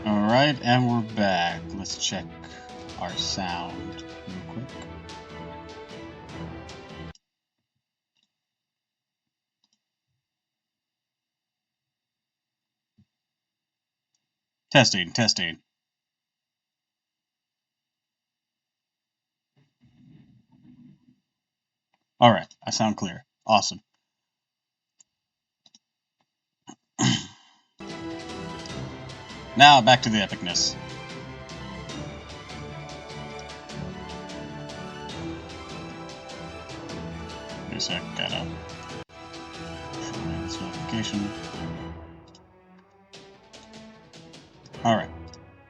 Alright, and we're back. Let's check our sound real quick. Testing, testing. Alright, I sound clear. Awesome. Now, back to the epicness. Wait a sec, gotta show me this notification. Alright,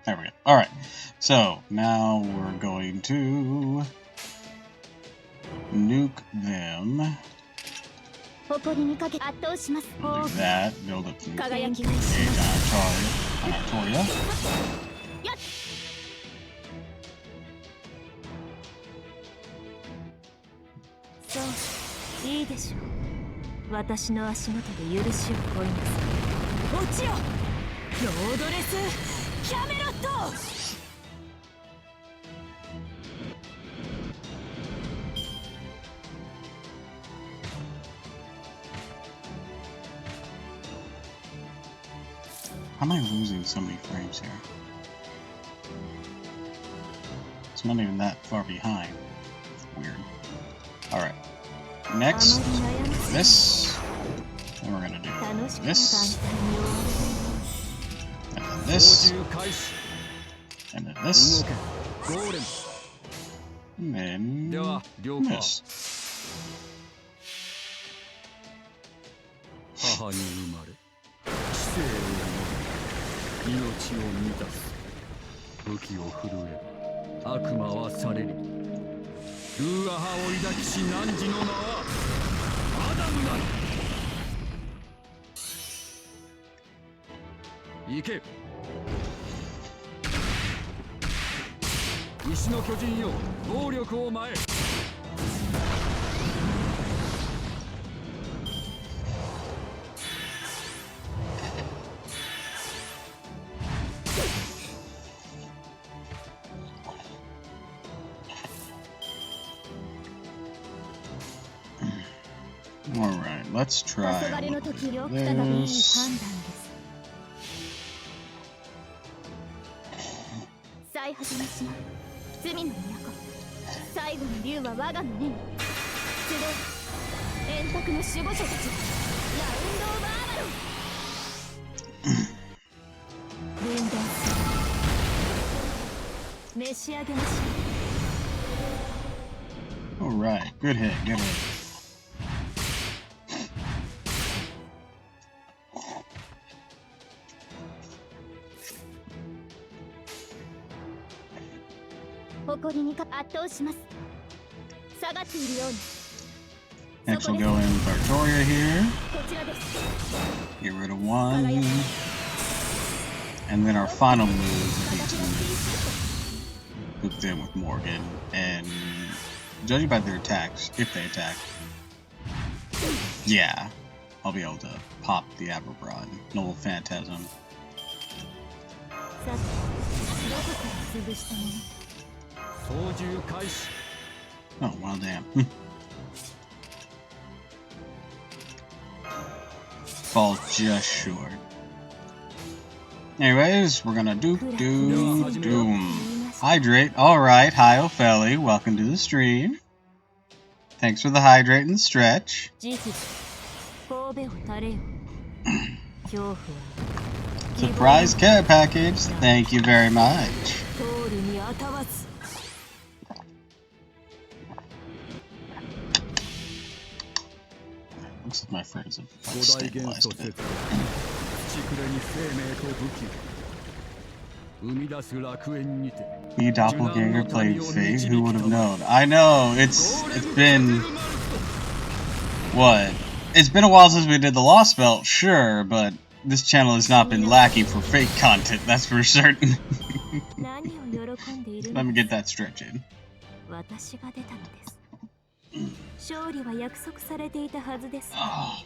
there we go. Alright, so now we're going to nuke them. Do that, build up some age on Artoria. How am I losing so many frames here? It's not even that far behind. It's weird. Alright. Next, this. And we're gonna do this. And then this. And then this. And then this. Alright, let's try this. Alright, good hit, good hit. Next we'll go in with Artoria here. Get rid of one. And then our final move will be to hook them with Morgan. And judging by their attacks, if they attack, yeah, I'll be able to pop the Aberbrod. Noble Phantasm. Oh, well, damn. Falls just short. Anyways, we're gonna doom. Hydrate. Alright, hi Ophelli. Welcome to the stream. Thanks for the hydrate and stretch. Surprise care package. Thank you very much. Looks like my frames have stabilized a bit. The doppelganger played Fate. Who would have known? I know, it's been what? It's been a while since we did the Lostbelt, sure, but this channel has not been lacking for Fate content, that's for certain. Let me get that stretch in. Oh.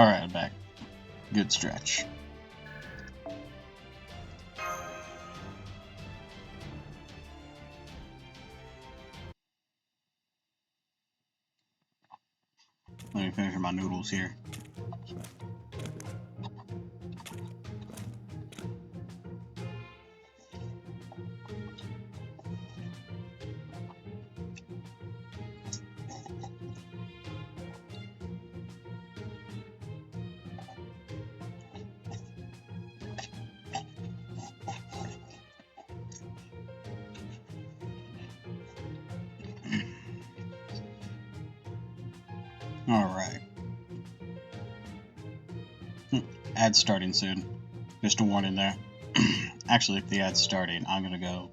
Alright, I'm back. Good stretch. Let me finish my noodles here. Alright. Ad's starting soon. Just a warning there. Actually, if the ad's starting, I'm gonna go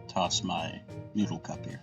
toss my noodle cup here.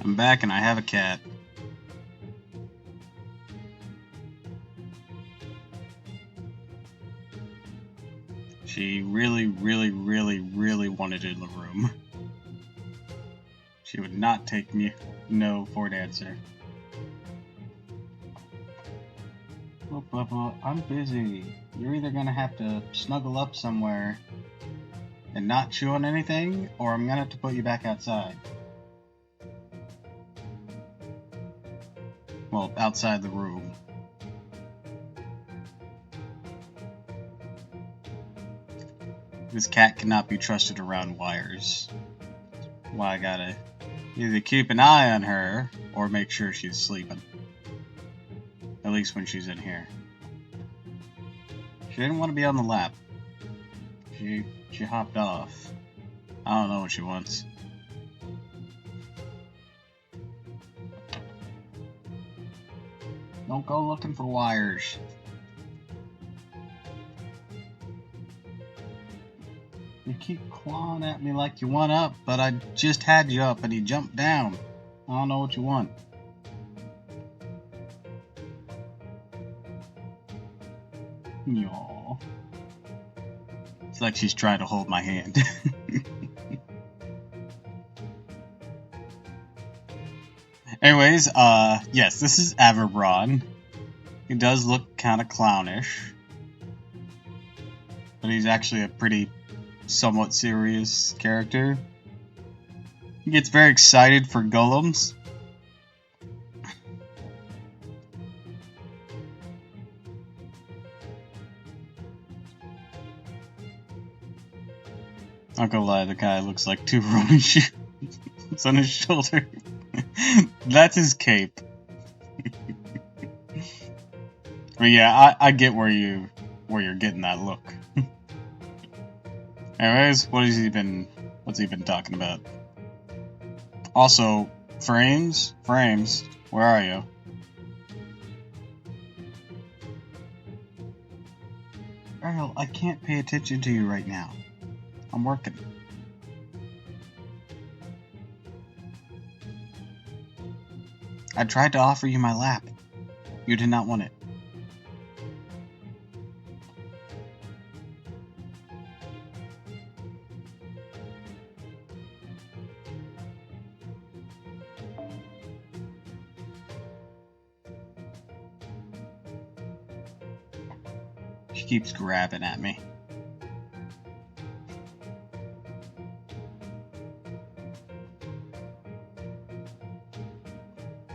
I'm back and I have a cat. She really wanted in the room. She would not take me no for an answer. Look, Bubba, I'm busy. You're either gonna have to snuggle up somewhere and not chew on anything, or I'm gonna have to put you back outside. Well, outside the room. This cat cannot be trusted around wires. Why I gotta either keep an eye on her or make sure she's sleeping. At least when she's in here. She didn't want to be on the lap. She hopped off. I don't know what she wants. Don't go looking for wires. You keep clawing at me like you want up, but I just had you up and you jumped down. I don't know what you want. Y'all. It's like she's trying to hold my hand. Anyways, yes, this is Averbron. He does look kind of clownish, but he's actually a pretty somewhat serious character. He gets very excited for golems. Not gonna lie, the guy looks like two Roman shoes on his shoulder. That's his cape. But yeah, I get where you're getting that look. Anyways, what's he been talking about? Also, frames, where are you? Ariel, I can't pay attention to you right now. I'm working. I tried to offer you my lap. You did not want it. She keeps grabbing at me.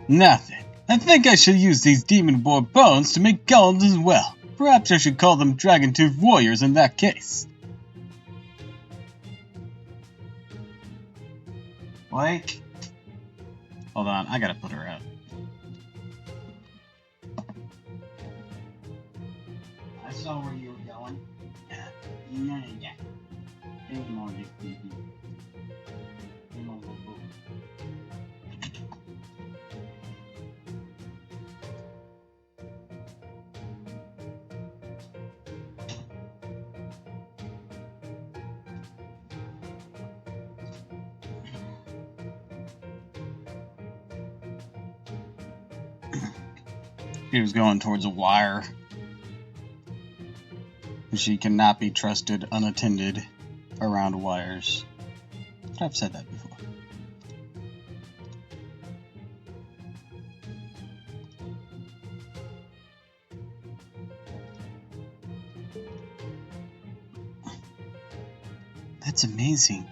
Nothing. I think I should use these demon-boar bones to make golems as well. Perhaps I should call them dragon-tooth warriors in that case. Like... Hold on, I gotta put her out. I saw where you were going. Yeah. She was going towards a wire. She cannot be trusted unattended around wires. I've said that before. That's amazing.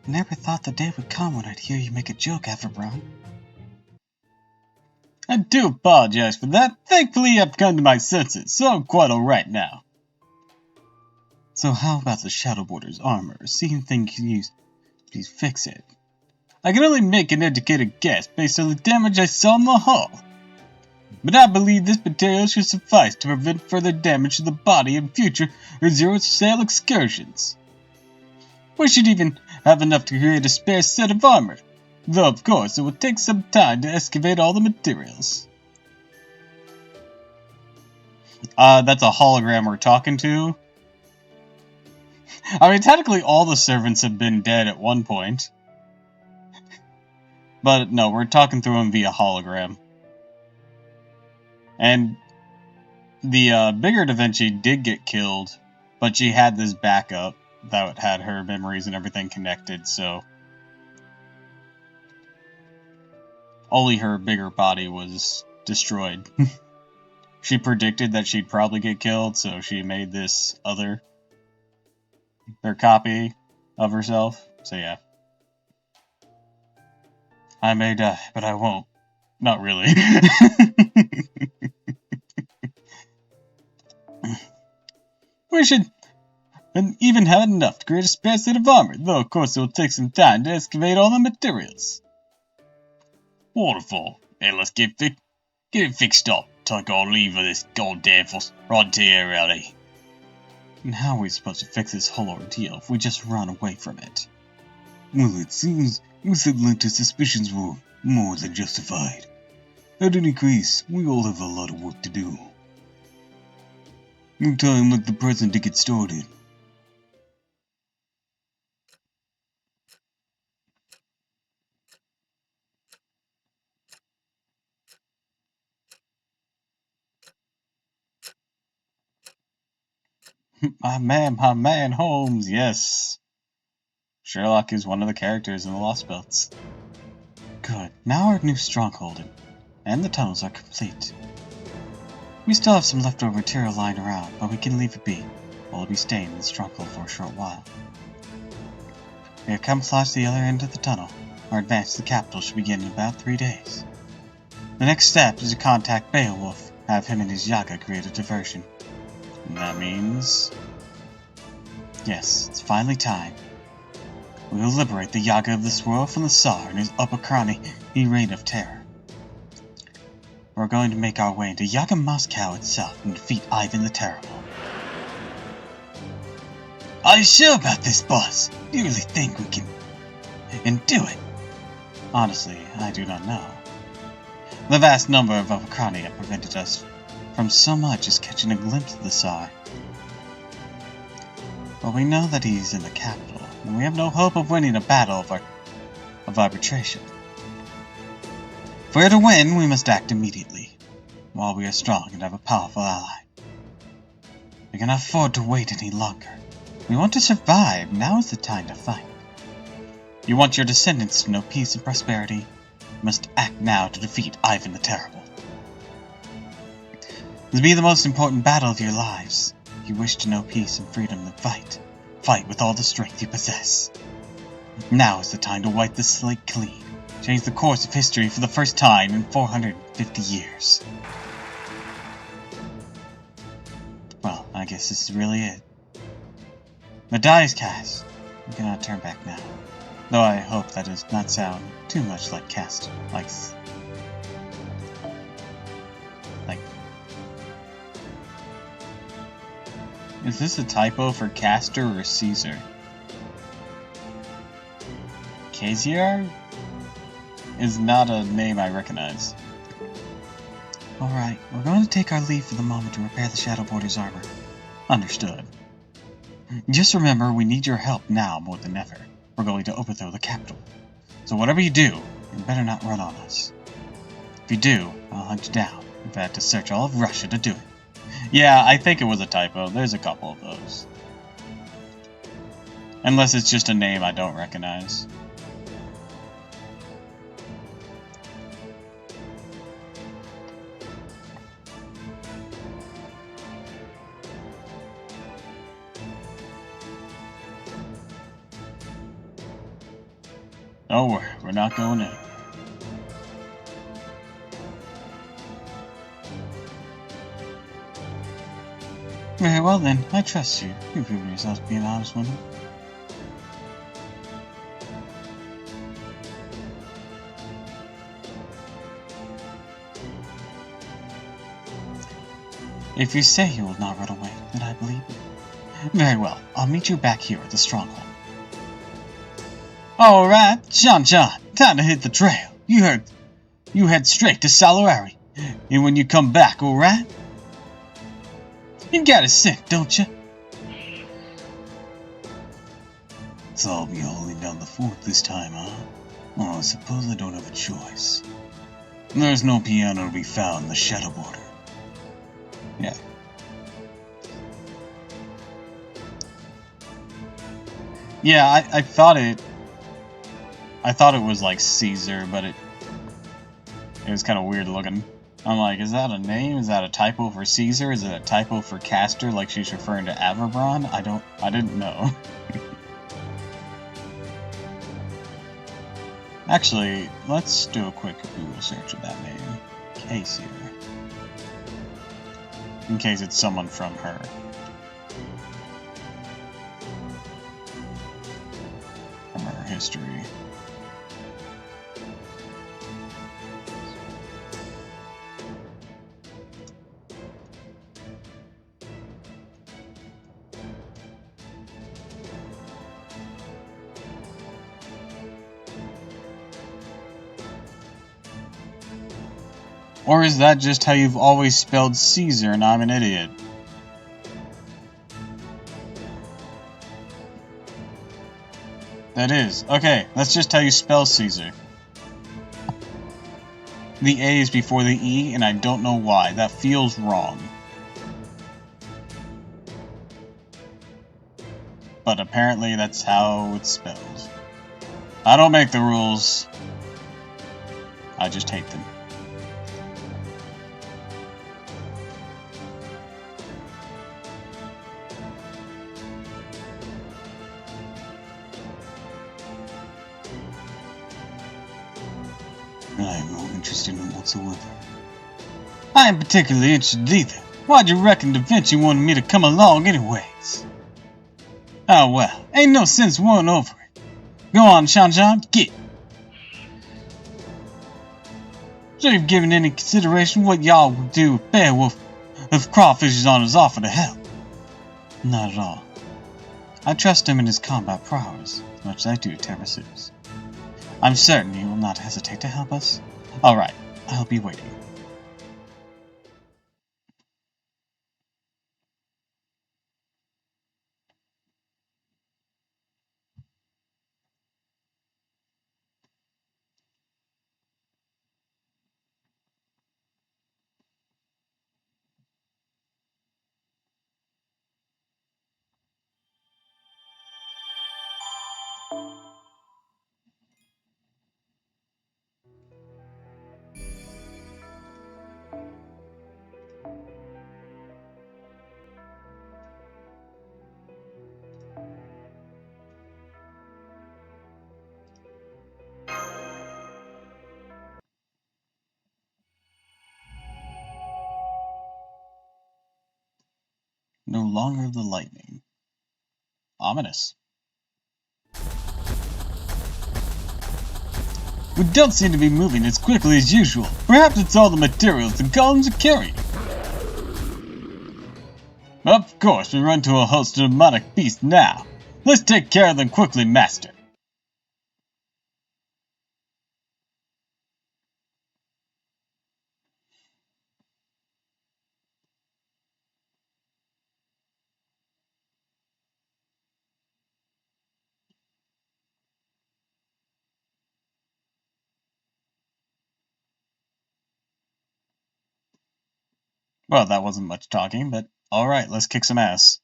I never thought the day would come when I'd hear you make a joke, Everbrown. I do apologize for that. Thankfully, I've come to my senses, so I'm quite alright now. So how about the Shadow Border's armor? See if things can use. Please fix it. I can only make an educated guess based on the damage I saw in the hull. But I believe this material should suffice to prevent further damage to the body in future or zero-sale excursions. We should even have enough to create a spare set of armor. Though, of course, it will take some time to excavate all the materials. That's a hologram we're talking to. I mean, technically all the servants have been dead at one point. But no, we're talking through him via hologram. And the bigger Da Vinci did get killed, but she had this backup that had her memories and everything connected, so... Only her bigger body was destroyed. She predicted that she'd probably get killed, so she made this their copy of herself. So yeah. I may die, but I won't. Not really. We should even have enough to create a spare set of armor, though of course it will take some time to excavate all the materials. Wonderful. Hey, let's get it fixed up. Take our leave of this goddamn frontier, rowdy. And how are we supposed to fix this whole ordeal if we just run away from it? Well, it seems Atlantis' suspicions were more than justified. At any case, we all have a lot of work to do. No time like the present to get started. My man, Holmes, yes. Sherlock is one of the characters in the Lostbelts. Good, now our new stronghold and the tunnels are complete. We still have some leftover material lying around, but we can leave it be. We'll be staying in the stronghold for a short while. We have camouflaged the other end of the tunnel. Our advance to the capital should begin in about 3 days. The next step is to contact Beowulf, have him and his Yaga create a diversion. And that means... yes, it's finally time. We will liberate the Yaga of this world from the Tsar and his Upakrani reign of terror. We're going to make our way into Yaga Moscow itself and defeat Ivan the Terrible. Are you sure about this, boss? Do you really think we can... and do it? Honestly, I do not know. The vast number of Upakrani have prevented us from so much as catching a glimpse of the Tsar. But we know that he's in the capital, and we have no hope of winning a battle of arbitration. For her to win, we must act immediately, while we are strong and have a powerful ally. We cannot afford to wait any longer. We want to survive. Now is the time to fight. You want your descendants to know peace and prosperity. You must act now to defeat Ivan the Terrible. This will be the most important battle of your lives. If you wish to know peace and freedom, then fight. Fight with all the strength you possess. Now is the time to wipe the slate clean. Change the course of history for the first time in 450 years. Well, I guess this is really it. The die is cast. We cannot turn back now. Though I hope that does not sound too much like cast. Like... Is this a typo for Castor or Caesar? Kasiar is not a name I recognize. Alright, we're going to take our leave for the moment to repair the Shadowborder's armor. Understood. Just remember, we need your help now more than ever. We're going to overthrow the capital. So whatever you do, you better not run on us. If you do, I'll hunt you down. I've had to search all of Russia to do it. Yeah, I think it was a typo. There's a couple of those. Unless it's just a name I don't recognize. Oh, we're not going in. Very well then, I trust you. You've proven yourself to be an honest woman. If you say you will not run away, then I believe you. Very well, I'll meet you back here at the stronghold. Alright, John, time to hit the trail. You head straight to Salorari. And when you come back, alright? You got it sick, don't you? So I'll be holding down the fort this time, huh? Oh, I suppose I don't have a choice. There's no piano to be found in the Shadow Border. Yeah. Yeah, I thought it was like Caesar, but it was kind of weird looking. I'm like, is that a name? Is that a typo for Caesar? Is it a typo for Castor, like she's referring to Averbron? I didn't know. Actually, let's do a quick Google search of that name. Casey. In case it's someone from her. From her history. Or is that just how you've always spelled Caesar and I'm an idiot? That is. Okay, that's just how you spell Caesar. The A is before the E, and I don't know why. That feels wrong. But apparently that's how it's spelled. I don't make the rules. I just hate them. interest in it whatsoever. I ain't particularly interested either. Why'd you reckon Da Vinci wanted me to come along anyways? Oh well, ain't no sense worrying over it. Go on, Shan-Shan, get. So you've given any consideration what y'all would do with Beowulf if Crawfish is on his offer to help? Not at all. I trust him in his combat prowess, as much as I do Terrasu's. I'm certain he will not hesitate to help us. Alright, I'll be waiting. No longer the lightning. Ominous. We don't seem to be moving as quickly as usual. Perhaps it's all the materials the golems are carrying. Of course, we run to a host of demonic beasts now. Let's take care of them quickly, Master. Well, that wasn't much talking, but alright, let's kick some ass.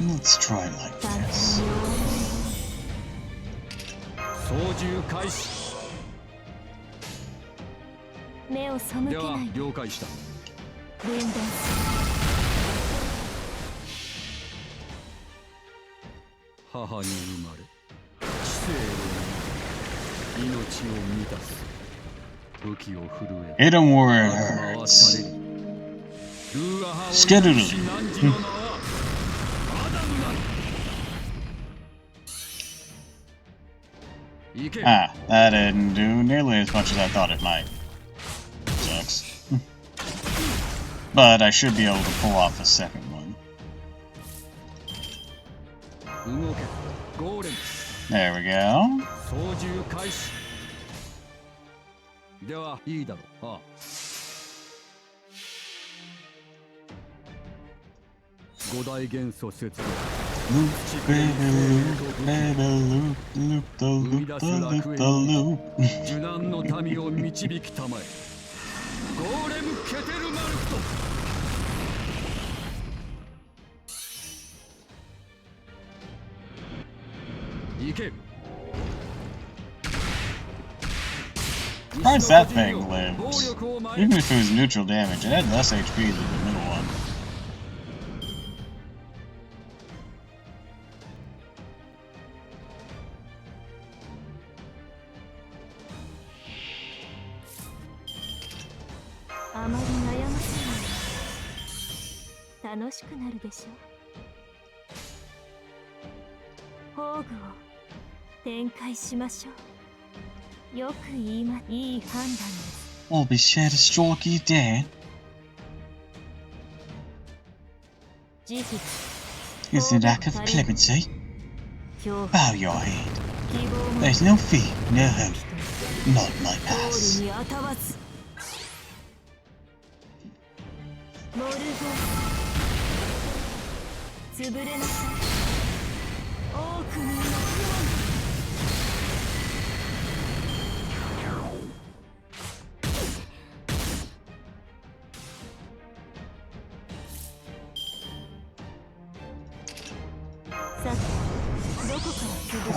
Let's try it like this. Hit him where it hurts. Skedaddle. Ah, that didn't do nearly as much as I thought it might. Sucks. But I should be able to pull off a second one. There we go. Loop, baby, loop, loop, the loop, the loop. Surprised that thing lived. Even if it was neutral damage, it had less HP than the middle one. I'll be sure to stroke you down. Is an act of clemency? Bow your head. There's no fear, no hope. Not my pass.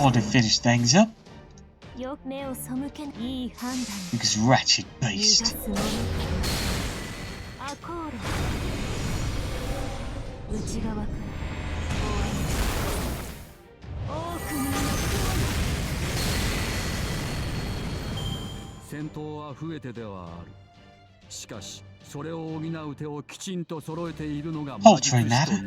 Or to finish things up, Because wretched beast. Poultry matter.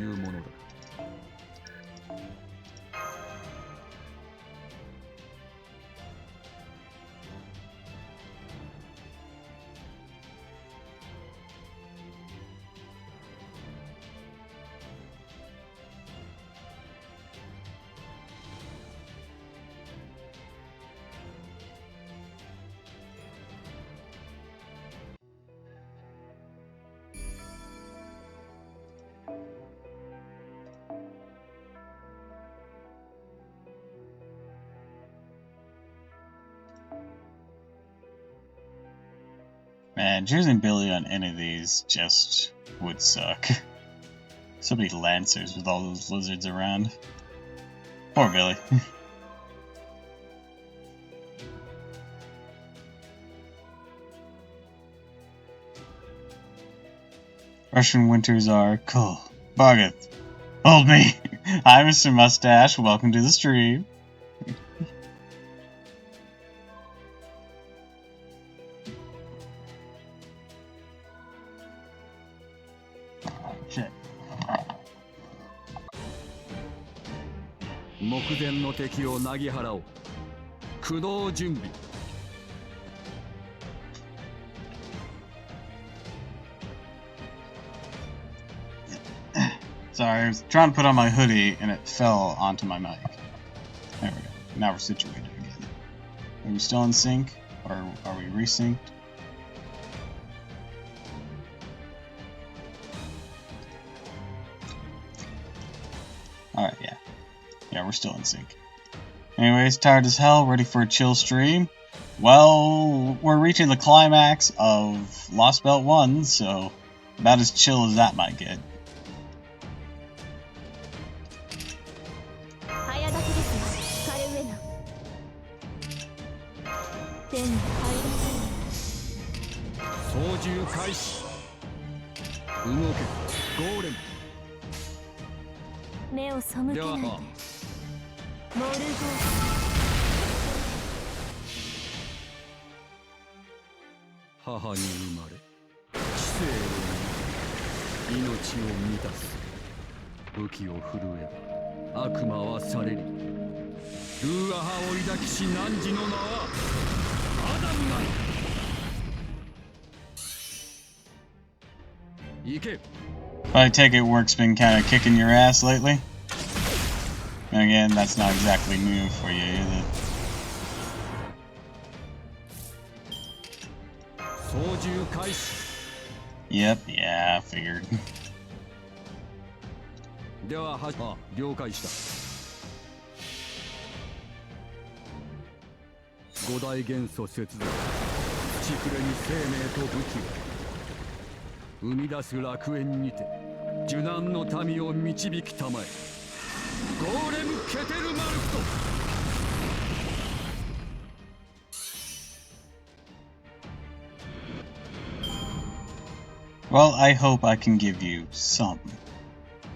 Man, choosing Billy on any of these just would suck. So many Lancers with all those lizards around. Poor Billy. Russian winters are cool. Bargath, hold me! Hi, Mr. Mustache. Welcome to the stream. Shit. 目前の敵をなぎ払おう。駆動準備。 Sorry, I was trying to put on my hoodie and it fell onto my mic. There we go. Now we're situated again. Are we still in sync? Or are we resynced? Alright, yeah. Yeah, we're still in sync. Anyways, tired as hell, ready for a chill stream. Well, we're reaching the climax of Lostbelt 1, so about as chill as that might get. I take it work's been kind of kicking your ass lately? And again, that's not exactly new for you either. Yep, yeah, I figured. 了解した。五大元素接続。土くれに生命と武器を。生み出す楽園にて受難の民を導きたまえ。ゴーレム・ケテルマルクト。 Well, I hope I can give you some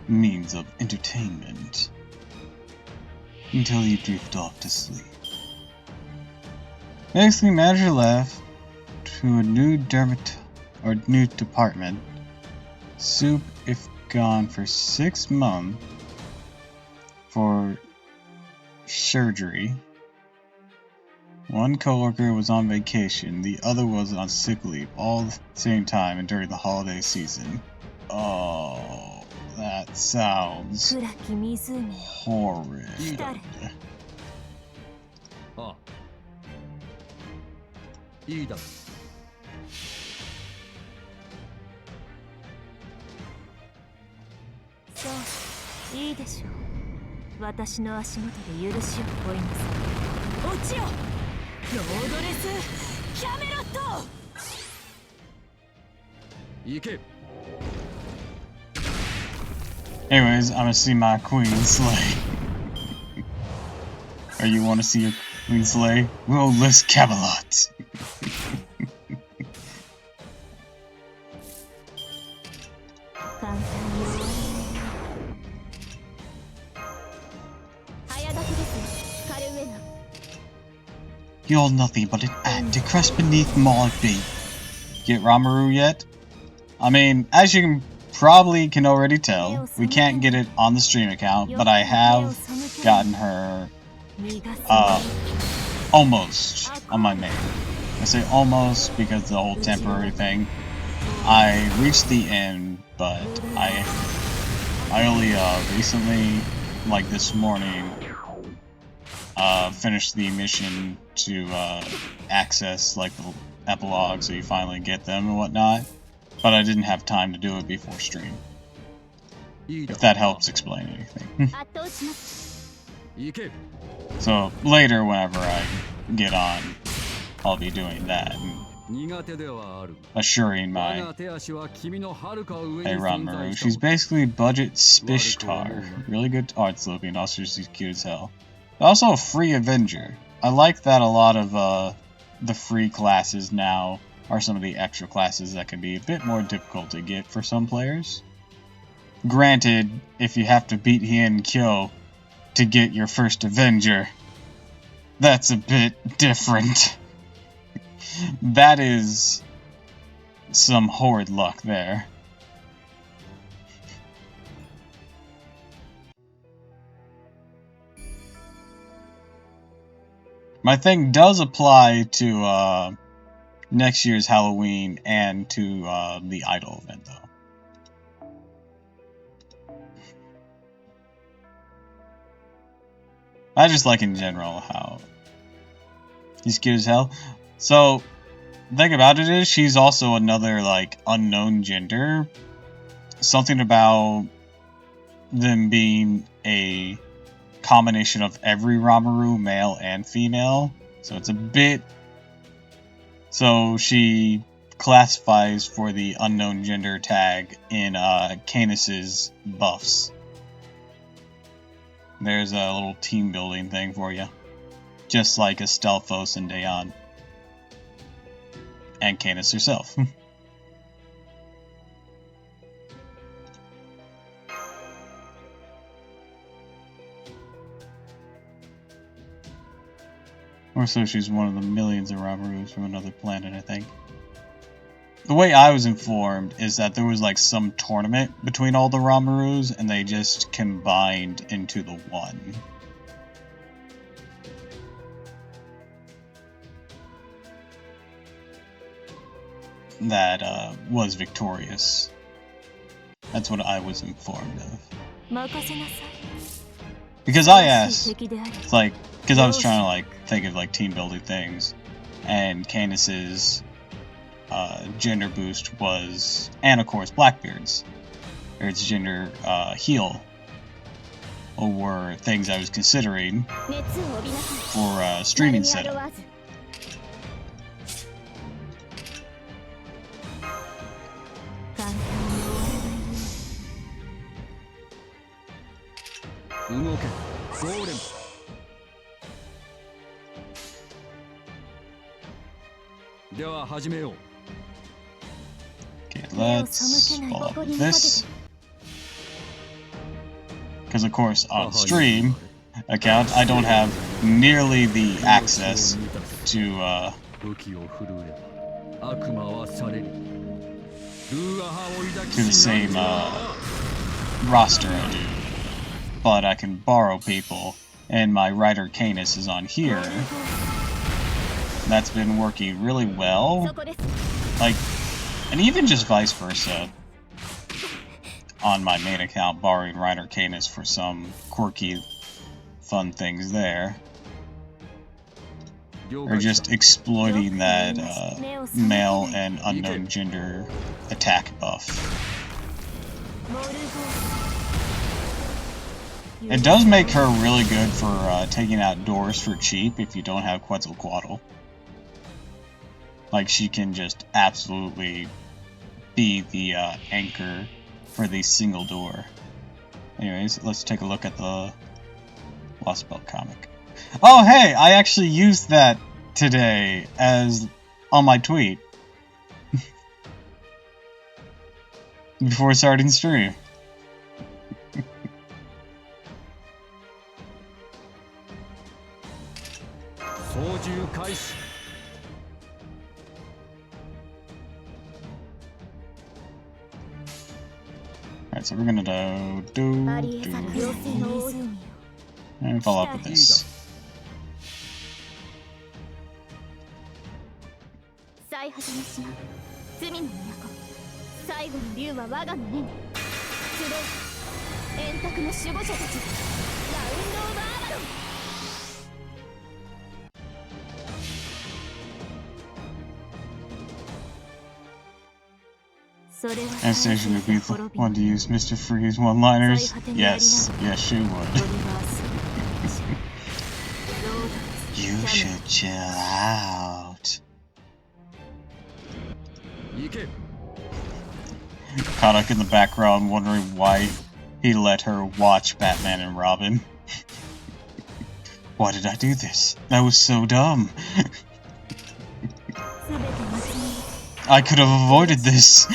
means of entertainment until you drift off to sleep. Basically, manager left to a new new department. Soup if gone for 6 months for surgery. One coworker was on vacation, the other was on sick leave, all at the same time and during the holiday season. Oh, that sounds horrid. Anyways, I'm gonna see my queen slay. Or you want to see Slay, we'll list Camelot. You hold nothing but an ant to crush beneath mauled bait. Get Ramaru yet? I mean, as you can already tell, we can't get it on the stream account, but I have gotten her almost on my main. I say almost because the whole temporary thing. I reached the end, but I only recently, like this morning, finished the mission to access like the epilogue, so you finally get them and whatnot. But I didn't have time to do it before stream. If that helps explain anything. So later, whenever I get on, I'll be doing that and assuring my Ranmaru. She's basically budget Spishtar. Really good art looking, also she's cute as hell. Also a free Avenger. I like that a lot of the free classes now are some of the extra classes that can be a bit more difficult to get for some players. Granted, if you have to beat Hien Kyo to get your first Avenger, that's a bit different. That is some horrid luck there. My thing does apply to next year's Halloween and to the Idol event, though. I just like in general how he's cute as hell. So, the thing about it is, she's also another, like, unknown gender. Something about them being a combination of every Ranmaru, male and female. So it's a bit... So she classifies for the unknown gender tag in Canis's buffs. There's a little team building thing for you. Just like Astelphos and Dayan. And Canis herself. Or so she's one of the millions of Ranmarus from another planet, I think. The way I was informed is that there was like some tournament between all the Ranmarus and they just combined into the one. That was victorious. That's what I was informed of. Because I asked, it's like, because I was trying to like think of like team building things, and Canis's gender boost was, and of course Blackbeard's, or its gender heal, were things I was considering for streaming setup. Okay, let's follow up with this. Because of course on stream account I don't have nearly the access to the same roster I do. But I can borrow people, and my writer Canis is on here. That's been working really well. Like, and even just vice versa. On my main account, borrowing writer Canis for some quirky, fun things there. Or just exploiting that male and unknown gender attack buff. It does make her really good for taking out doors for cheap if you don't have Quetzalcoatl. Like, she can just absolutely be the anchor for the single door. Anyways, let's take a look at the Lostbelt comic. Oh, hey, I actually used that today as on my tweet before starting stream. Alright, so we're gonna do and follow up with this. 最初の島罪の都最後の竜は我が胸に集え円卓の守護者たちラウンド・オブ・アーバロン Anastasia would be the one to use Mr. Freeze one-liners. Yes, yes, she would. You should chill out. Kodak in the background wondering why he let her watch Batman and Robin. Why did I do this? That was so dumb. I could have avoided this.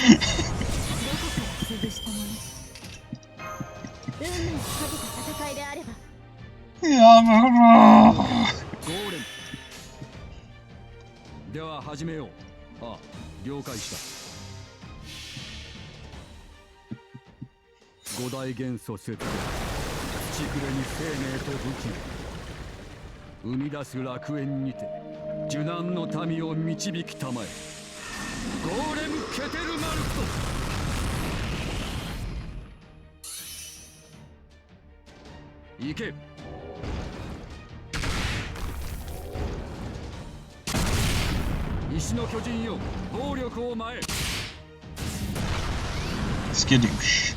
Skadoosh.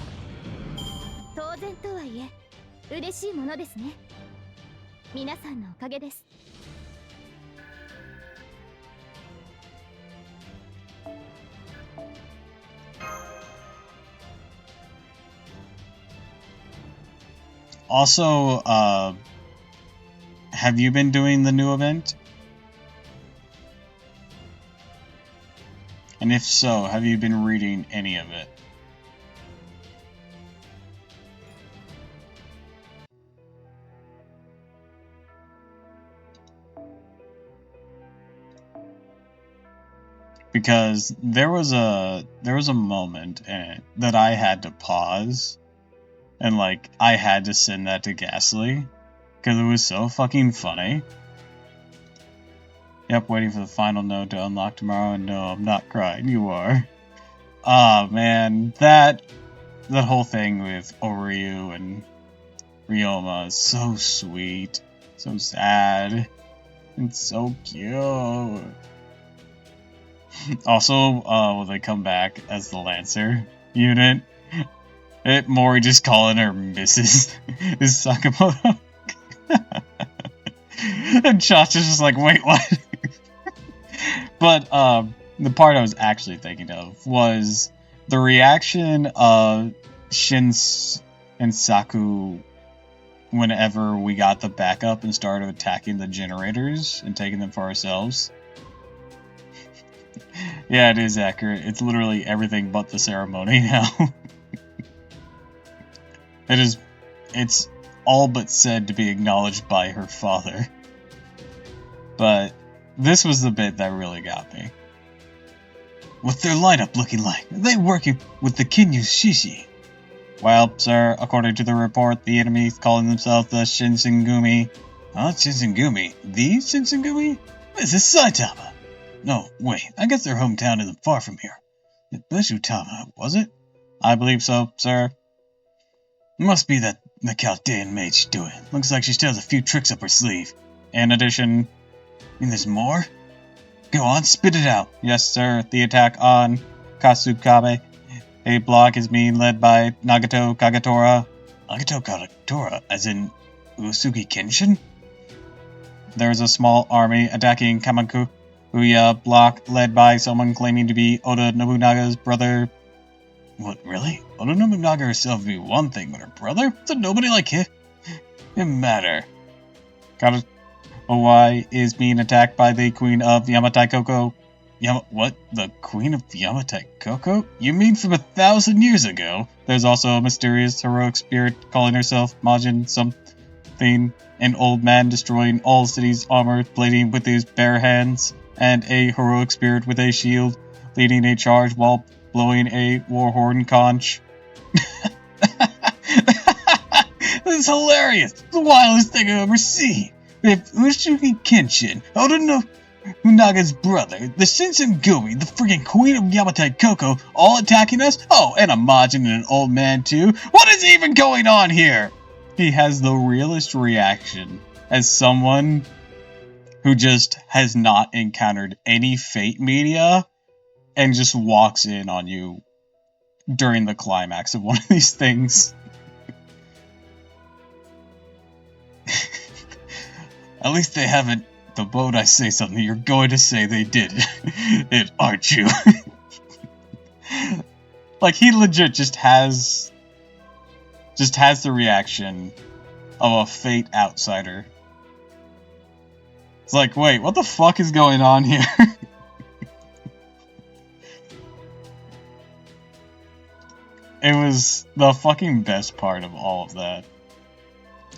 当然とはいえ嬉しいものですね。皆さんのおかげです。 Also, have you been doing the new event? And if so, have you been reading any of it? Because there was a moment in it that I had to pause. And, like, I had to send that to Ghastly, because it was so fucking funny. Yep, waiting for the final node to unlock tomorrow, and no, I'm not crying, you are. Ah, man, that whole thing with Oryu and Ryoma is so sweet, so sad, and so cute. Also, when they come back as the Lancer unit, Mori just calling her Mrs. is Sakamoto. And Josh is just like, wait, what? But the part I was actually thinking of was the reaction of Shin and Saku whenever we got the backup and started attacking the generators and taking them for ourselves. Yeah, it is accurate. It's literally everything but the ceremony now. It's all but said to be acknowledged by her father. But this was the bit that really got me. What's their lineup looking like? Are they working with the Kinyu Shishi? Well, sir, according to the report, the enemy is calling themselves the Shinsengumi. Huh? Shinsengumi? The Shinsengumi? This is Saitama. No, wait, I guess their hometown isn't far from here. Bishutama, was it? I believe so, sir. It must be that the Chaldean maid she's doing. Looks like she still has a few tricks up her sleeve. In addition... there's more? Go on, spit it out. Yes, sir. The attack on Kasukabe. A block is being led by Nagato Kagatora. Nagato Kagatora? As in Uesugi Kenshin? There's a small army attacking Kamakuya block led by someone claiming to be Oda Nobunaga's brother. What, really? Oda Nobunaga herself would be one thing, but her brother? So nobody like him? Didn't matter. Got Owai is being attacked by the Queen of Yamatai Koko. What? The Queen of Yamatai Koko? You mean from 1,000 years ago? There's also a mysterious heroic spirit calling herself Majin something, an old man destroying all cities' armor, blading with his bare hands, and a heroic spirit with a shield, leading a charge while blowing a war horn conch. This is hilarious! The wildest thing I've ever seen! We have Ushuki Kenshin, Oda Naga's brother, the Shinsengumi, the freaking Queen of Yamatai Koko, all attacking us? Oh, and a Majin and an old man too? What is even going on here? He has the realest reaction as someone who just has not encountered any Fate media and just walks in on you during the climax of one of these things. At least they haven't. The moment I say something, you're going to say they did it, aren't you? Like, he legit just has the reaction of a Fate outsider. It's like, wait, what the fuck is going on here? It was the fucking best part of all of that.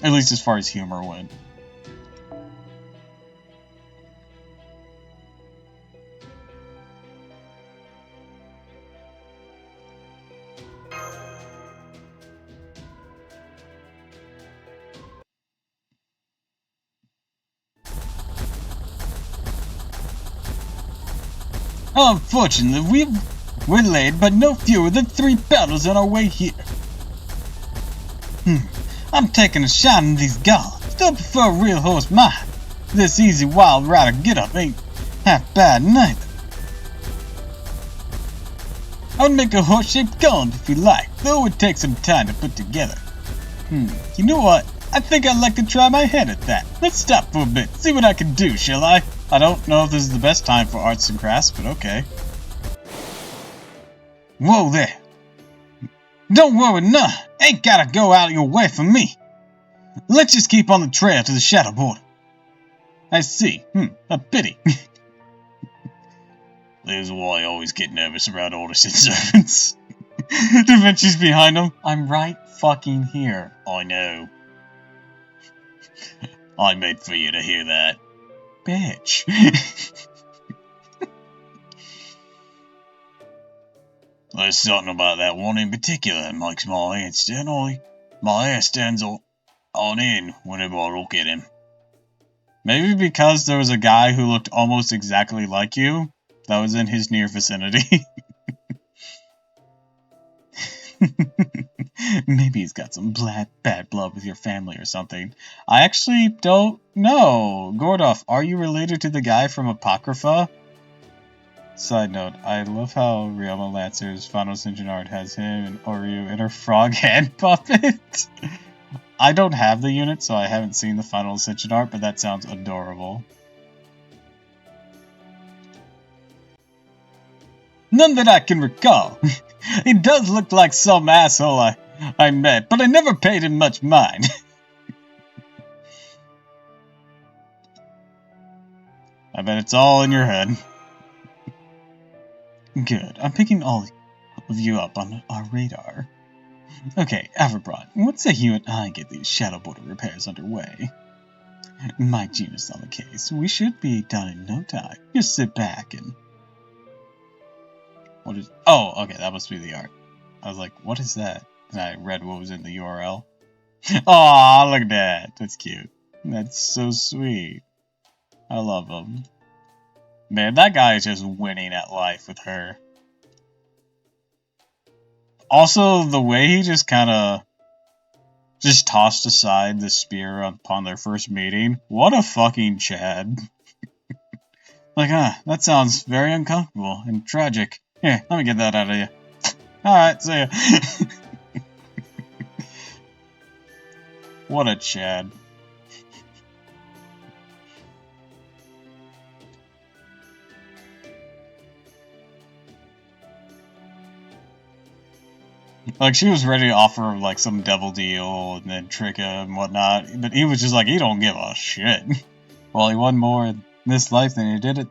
At least as far as humor went. Unfortunately, we're late, but no fewer than 3 battles on our way here. I'm taking a shot in these gods. Don't prefer a real horse mine. This easy wild rider get-up ain't half bad neither. I would make a horse-shaped gaunt if you like, though it would take some time to put together. You know what? I think I'd like to try my hand at that. Let's stop for a bit, see what I can do, shall I? I don't know if this is the best time for arts and crafts, but okay. Whoa there! Don't worry none! Ain't gotta go out of your way for me! Let's just keep on the trail to the shadow border. I see. A pity. This is why I always get nervous around orders and servants. Da Vinci's behind him. I'm right fucking here. I know. I made for you to hear that. Bitch. There's something about that one in particular that makes my hair stands on end whenever I look at him. Maybe because there was a guy who looked almost exactly like you that was in his near vicinity. Maybe he's got some bad blood with your family or something. I actually don't know. Gordoff, are you related to the guy from Apocrypha? Side note, I love how Ryoma Lancer's Final Ascension art has him and Oryu in her frog hand puppet. I don't have the unit, so I haven't seen the Final Ascension art, but that sounds adorable. None that I can recall. He does look like some asshole I met, but I never paid him much mind. I bet it's all in your head. Good. I'm picking all of you up on our radar. Okay, Averbron, what say you and I get these shadow border repairs underway? My genius on the case. We should be done in no time. Just sit back and... What is... Oh, okay, that must be the art. I was like, what is that? And I read what was in the URL. Aw, look at that. That's cute. That's so sweet. I love him. Man, that guy is just winning at life with her. Also, the way he just kind of just tossed aside the spear upon their first meeting. What a fucking Chad. Like, that sounds very uncomfortable and tragic. Here, let me get that out of you. Alright, see ya. What a Chad. Like, she was ready to offer him, like, some devil deal and then trick him and whatnot. But he was just like, he don't give a shit. Well, he won more in this life than he did at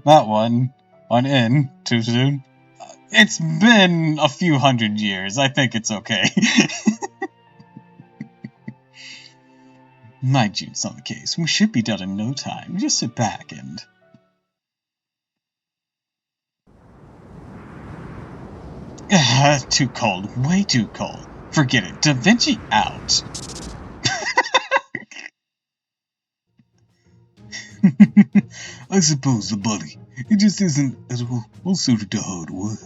that one on in too soon. It's been a few hundred years. I think it's okay. Mind you, it's not the case. We should be done in no time. Just sit back and... too cold. Way too cold. Forget it. Da Vinci out. I suppose the body, it just isn't at all suited to hard work.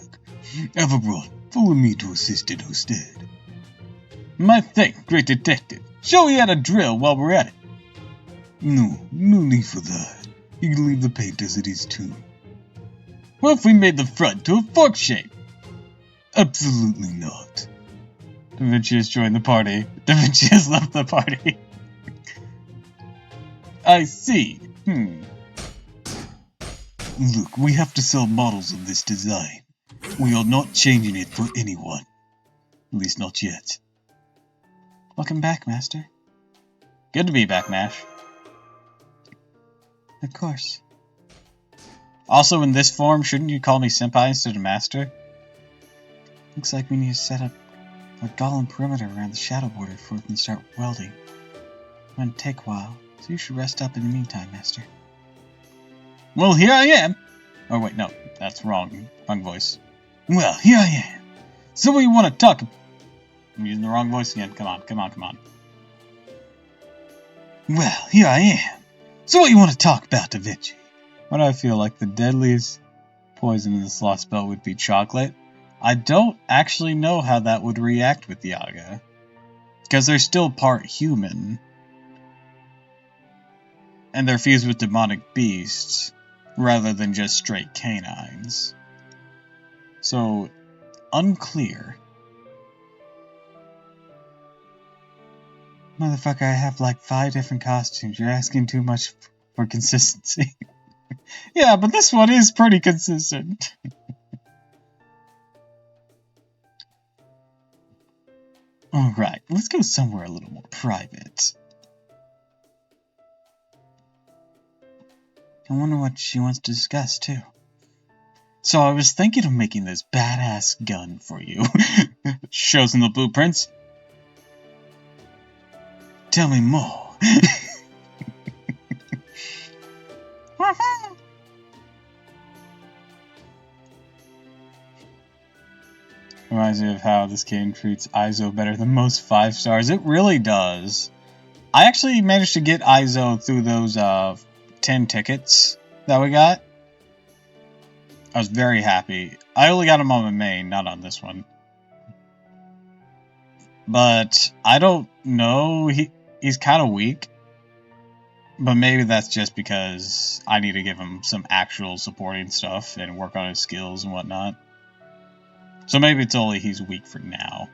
Everyone, follow me to assist it instead. My thing, great detective. Show you how to drill while we're at it. No need for that. You can leave the paint as it is too. What if we made the front to a fork shape? Absolutely not. Da Vinci has joined the party. Da Vinci has left the party. I see. Look, we have to sell models of this design. We are not changing it for anyone. At least not yet. Welcome back, Master. Good to be back, Mash. Of course. Also, in this form, shouldn't you call me Senpai instead of Master? Looks like we need to set up a golem perimeter around the shadow border before we can start welding. It might take a while, so you should rest up in the meantime, Master. Well, here I am! Oh, wait, no. That's wrong. Wrong voice. Well, here I am. So what you want to talk about? I'm using the wrong voice again. Come on. Well, here I am. So what you want to talk about, Da Vinci? Why do I feel like the deadliest poison in this Lostbelt would be chocolate? I don't actually know how that would react with Yaga. Because they're still part human. And they're fused with demonic beasts, rather than just straight canines. So, unclear. Motherfucker, I have like 5 different costumes. You're asking too much for consistency. Yeah, but this one is pretty consistent. Alright, let's go somewhere a little more private. I wonder what she wants to discuss, too. So I was thinking of making this badass gun for you. Shows in the blueprints. Tell me more. Reminds me of how this game treats Izo better than most 5 stars. It really does. I actually managed to get Izo through those 10 tickets that we got. I was very happy. I only got him on my main, not on this one. But I don't know. He's kind of weak. But maybe that's just because I need to give him some actual supporting stuff and work on his skills and whatnot. So maybe it's only he's weak for now.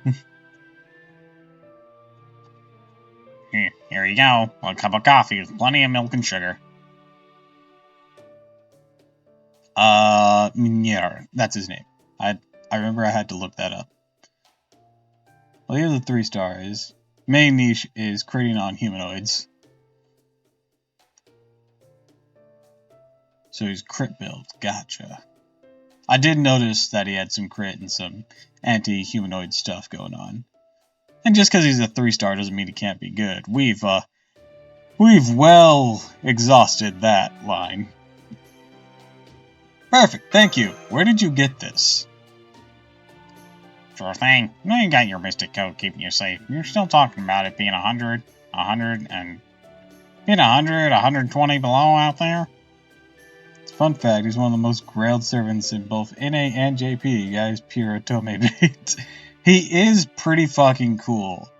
Here you go. A cup of coffee with plenty of milk and sugar. Yeah, that's his name. I remember I had to look that up. Well, here's the 3 stars. Main niche is creating on humanoids. So he's crit build. Gotcha. I did notice that he had some crit and some anti-humanoid stuff going on. And just because he's a 3-star doesn't mean he can't be good. We've well exhausted that line. Perfect, thank you. Where did you get this? Sure thing. Now you got your mystic code keeping you safe. You're still talking about it being 100, and being 100, 120 below out there? Fun fact, he's one of the most grailed servants in both NA and JP, guys. Pure Otome bait. He is pretty fucking cool.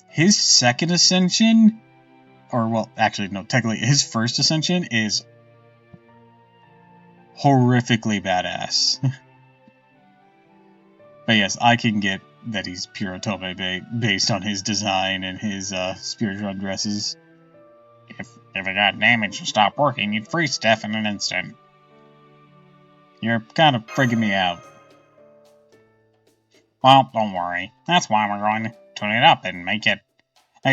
His second ascension, or well, actually no, technically his first ascension is horrifically badass. But yes, I can get that he's pure Otome bait based on his design and his spiritual dresses. If it got damaged and stopped working, you'd freeze Steph in an instant. You're kind of freaking me out. Well, don't worry. That's why we're going to tune it up and make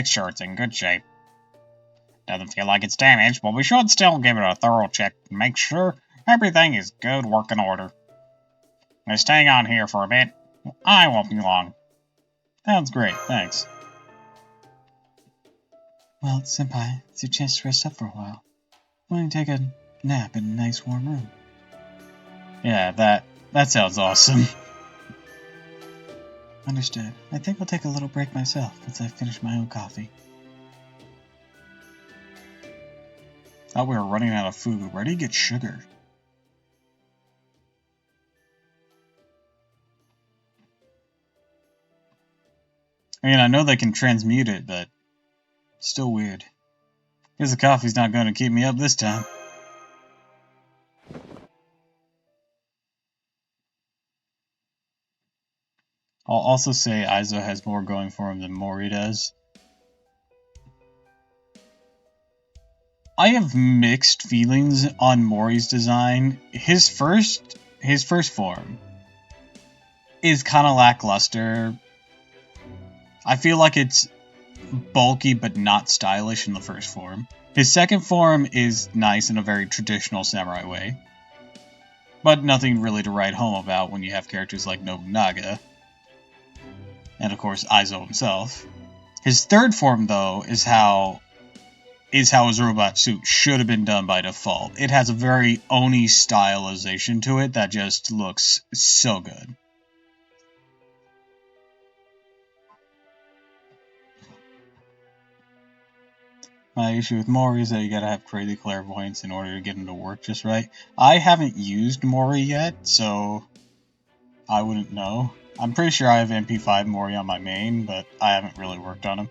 sure it's in good shape. Doesn't feel like it's damaged, but we should still give it a thorough check and make sure everything is good working order. We're staying on here for a bit. I won't be long. Sounds great, thanks. Well, Senpai, it's your chance to rest up for a while. Why don't you take a nap in a nice warm room? Yeah, that sounds awesome. Understood. I think I'll take a little break myself once I finish my own coffee. Thought we were running out of food. Where do you get sugar? I mean, I know they can transmute it, but still weird. Guess the coffee's not going to keep me up this time. I'll also say Aizo has more going for him than Mori does. I have mixed feelings on Mori's design. His first form is kind of lackluster. I feel like it's bulky but not stylish in the first form. His second form is nice in a very traditional samurai way, but nothing really to write home about when you have characters like Nobunaga, and of course Aizo himself. His third form, though, is how his robot suit should have been done by default. It has a very Oni stylization to it that just looks so good. My issue with Mori is that you gotta have crazy clairvoyance in order to get him to work just right. I haven't used Mori yet, so I wouldn't know. I'm pretty sure I have MP5 Mori on my main, but I haven't really worked on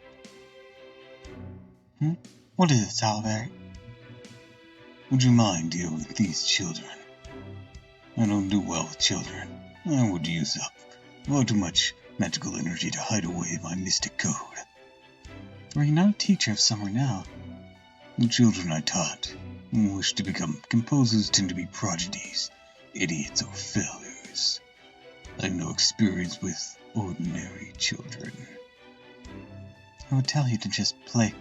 him. What is it, Salivary? Would you mind dealing with these children? I don't do well with children. I would use up far too much magical energy to hide away my mystic code. Were you not a teacher of some renown? The children I taught who wish to become composers tend to be prodigies, idiots, or failures. I have no experience with ordinary children. I would tell you to just play.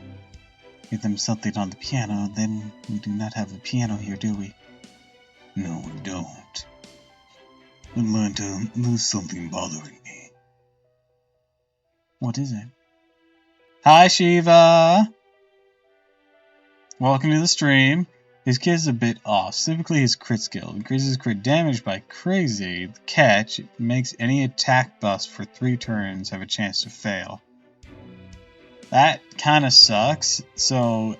Give them something on the piano, then we do not have a piano here, do we? No, we don't. Atlanta, there's something bothering me. What is it? Hi, Shiva! Welcome to the stream. His kit is a bit off, specifically his crit skill. Increases crit damage by crazy. The catch, it makes any attack buffs for 3 turns have a chance to fail. That kind of sucks, so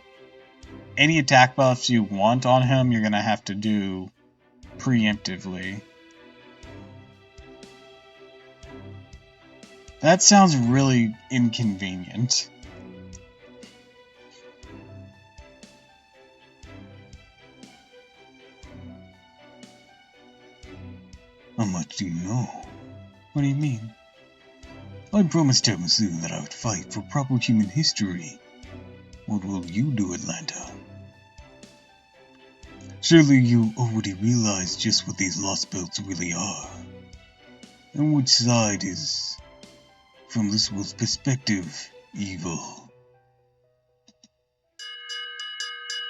any attack buffs you want on him, you're going to have to do preemptively. That sounds really inconvenient. How much do you know? What do you mean? I promised Tamasu that I would fight for proper human history. What will you do, Atlanta? Surely you already realize just what these Lostbelts really are. And which side is, from this world's perspective, evil.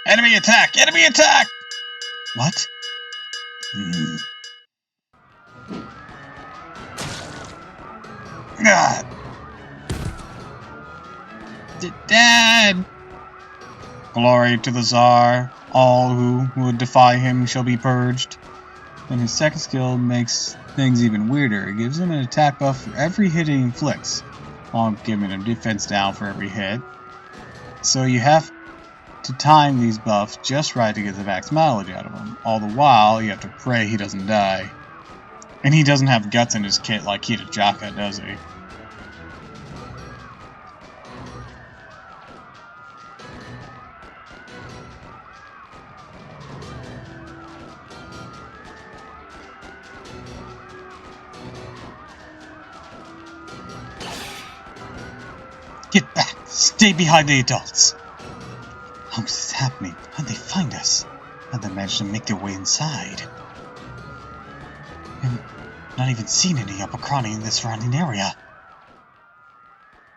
Enemy attack! Enemy attack! What? Ah. Dead! Glory to the Tsar. All who would defy him shall be purged. And his second skill makes things even weirder. It gives him an attack buff for every hit he inflicts, while giving him defense down for every hit. So you have to time these buffs just right to get the max mileage out of him. All the while, you have to pray he doesn't die. And he doesn't have guts in his kit like Hitachaka, does he? Get back! Stay behind the adults! How is this happening? How'd they find us? How'd they manage to make their way inside? Not even seen any Yopocrani in the surrounding area.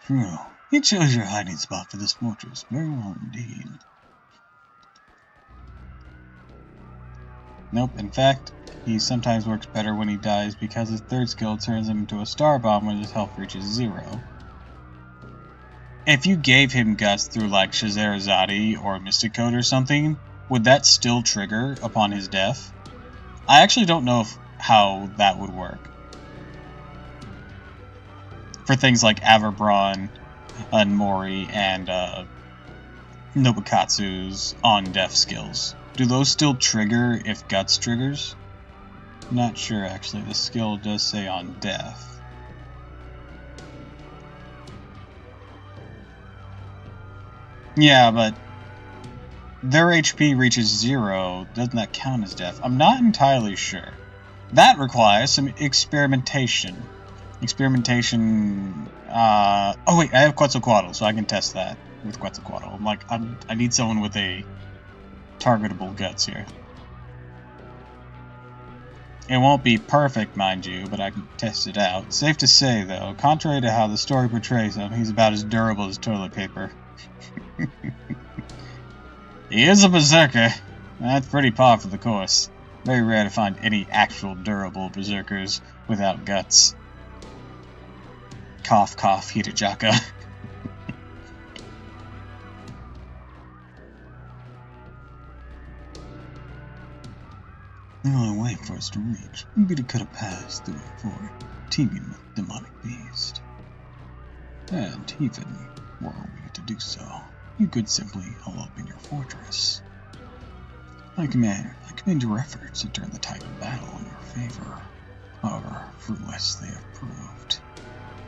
True. It shows your hiding spot for this fortress very well indeed. Nope, in fact, he sometimes works better when he dies because his third skill turns him into a star bomb when his health reaches 0. If you gave him guts through like Scheherazade or Mystic Code or something, would that still trigger upon his death? I actually don't know how that would work. For things like Averbron and Mori and Nobukatsu's on-death skills. Do those still trigger if Guts triggers? Not sure, actually. The skill does say on death. Yeah, but their HP reaches 0. Doesn't that count as death? I'm not entirely sure. That requires some experimentation. Oh wait, I have Quetzalcoatl, so I can test that with Quetzalcoatl. I'm like, I need someone with a targetable guts here. It won't be perfect, mind you, but I can test it out. Safe to say, though, contrary to how the story portrays him, he's about as durable as toilet paper. He is a berserker. That's pretty par for the course. Very rare to find any actual durable berserkers without guts. Cough, cough, Hitachaka. The only way for us to reach would be to cut a path through a fort teeming with demonic beasts. And even were we to do so, you could simply hole up in your fortress. I commend your efforts to turn the tide of battle in your favor. However fruitless they have proved.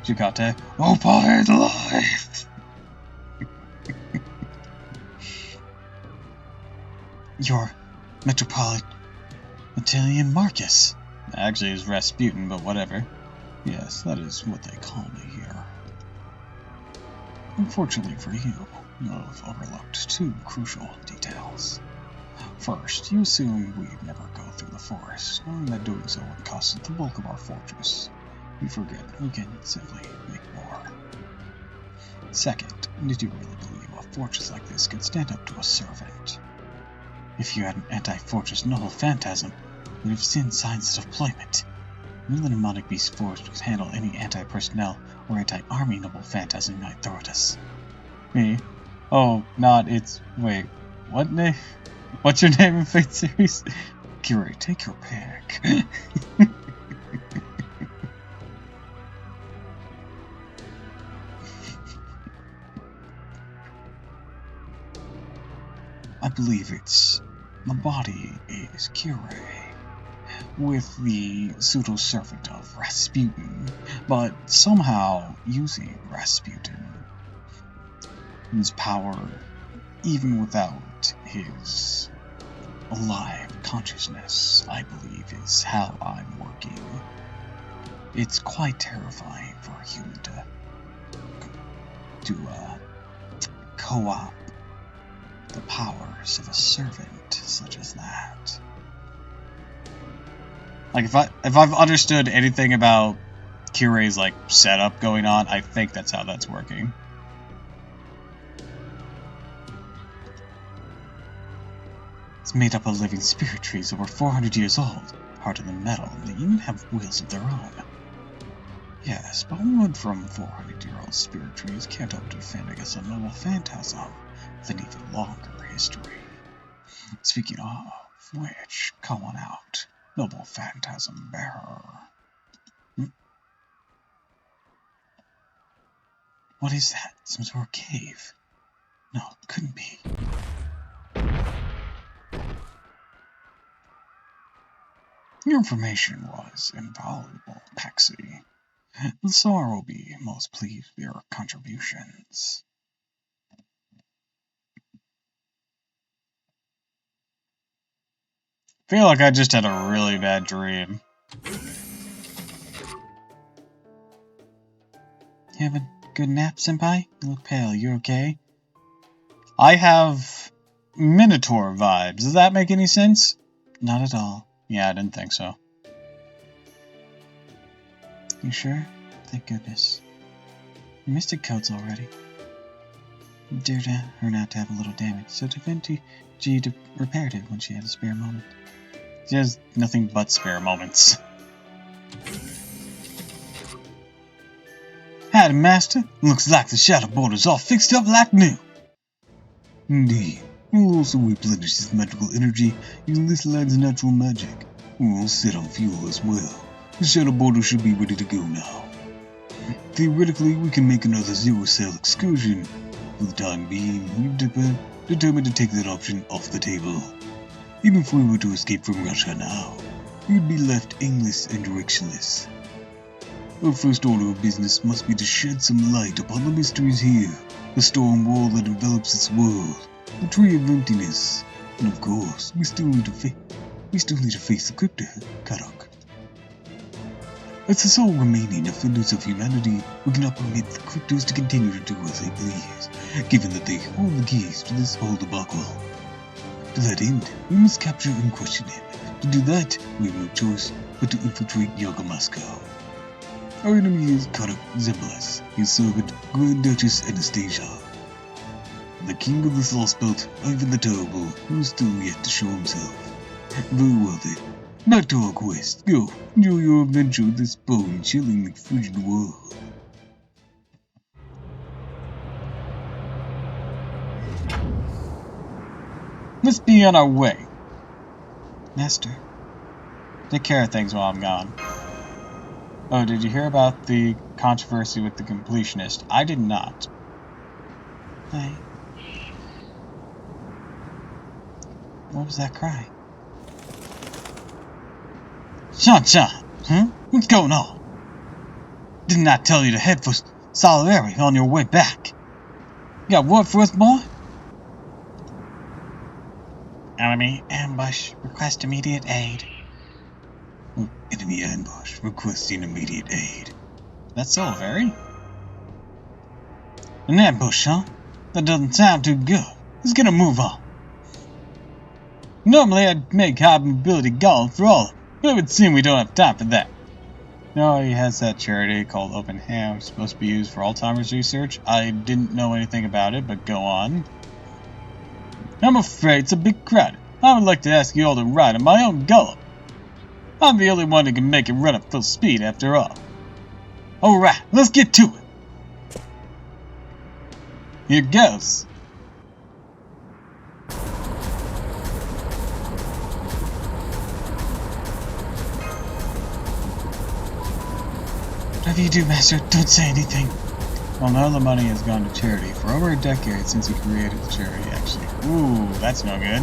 Chikate. Opine life! Your Metropolitan Marcus. Actually, it's Rasputin, but whatever. Yes, that is what they call me here. Unfortunately for you, you've overlooked 2 crucial details. First, you assume we'd never go through the forest, knowing that doing so would cost us the bulk of our fortress. You forget we can simply make more. Second, did you really believe a fortress like this could stand up to a servant? If you had an anti-fortress noble phantasm, we'd have seen signs of deployment. No demonic beast force could handle any anti-personnel or anti-army noble phantasm you might throw at us. Me? Oh, it's... Wait, what name? What's your name in Fate series? Kiri, take your pick. I believe the body is Kiri, with the pseudo-servant of Rasputin, but somehow using Rasputin's power, even without his alive consciousness, I believe is how I'm working. It's quite terrifying for a human to co-opt the powers of a servant such as that. Like, if I've understood anything about Kiri's, like, setup going on, I think that's how that's working. It's made up of living spirit trees over 400 years old, harder than metal, and they even have wheels of their own. Yes, but wood from 400-year-old spirit trees can't hope to defend against a noble phantasm with an even longer history. Speaking of which, come on out, noble phantasm bearer. What is that? Some sort of cave? No, couldn't be. Your information was invaluable, Paxi. The Tsar will be most pleased with your contributions. I feel like I just had a really bad dream. You have a good nap, Senpai? You look pale. You okay? I have Minotaur vibes. Does that make any sense? Not at all. Yeah, I didn't think so. You sure? Thank goodness. You Mystic Coat's already. Dared her not to have a little damage, so Divinity G repaired it when she had a spare moment. She has nothing but spare moments. Howdy, Master. Looks like the shadow border's all fixed up like new. Indeed. We'll also replenish this magical energy using this lad's natural magic. We're all set on fuel as well. The shadow border should be ready to go now. Theoretically, we can make another zero-cell excursion. For the time being, we've determined to take that option off the table. Even if we were to escape from Russia now, we'd be left aimless and directionless. Our first order of business must be to shed some light upon the mysteries here, the storm wall that envelops its world, the tree of emptiness, and of course, we still need to face the crypto, Karok. As the sole remaining offenders of humanity, we cannot permit the cryptos to continue to do as they please, given that they hold the keys to this whole debacle. To that end, we must capture and question him. To do that, we have no choice but to infiltrate Yaga Moscow. Our enemy is Karok Zembles, his servant, Grand Duchess Anastasia. The king of this Lostbelt, Ivan the Terrible, who is still yet to show himself. Very well then. Back to our quest. Go, enjoy your adventure with this bone-chillingly frigid world. Let's be on our way. Master. Take care of things while I'm gone. Oh, did you hear about the controversy with the completionist? I did not. Hey. What was that cry? Sean, huh? What's going on? Didn't I tell you to head for Solidary on your way back? You got what for us, boy? Enemy ambush. Request immediate aid. Enemy ambush. Requesting immediate aid. That's Solidary? An ambush, huh? That doesn't sound too good. Let's get a move on. Normally I'd make high mobility gone for all, but it would seem we don't have time for that. No, he has that charity called Open Ham, supposed to be used for Alzheimer's research. I didn't know anything about it, but go on. I'm afraid it's a bit crowded. I would like to ask you all to ride on my own gallop. I'm the only one who can make it run at full speed after all. Alright, let's get to it. Here goes. Whatever you do, Master, don't say anything. Well, none of the money has gone to charity for over a decade since he created the charity, actually. Ooh, that's no good.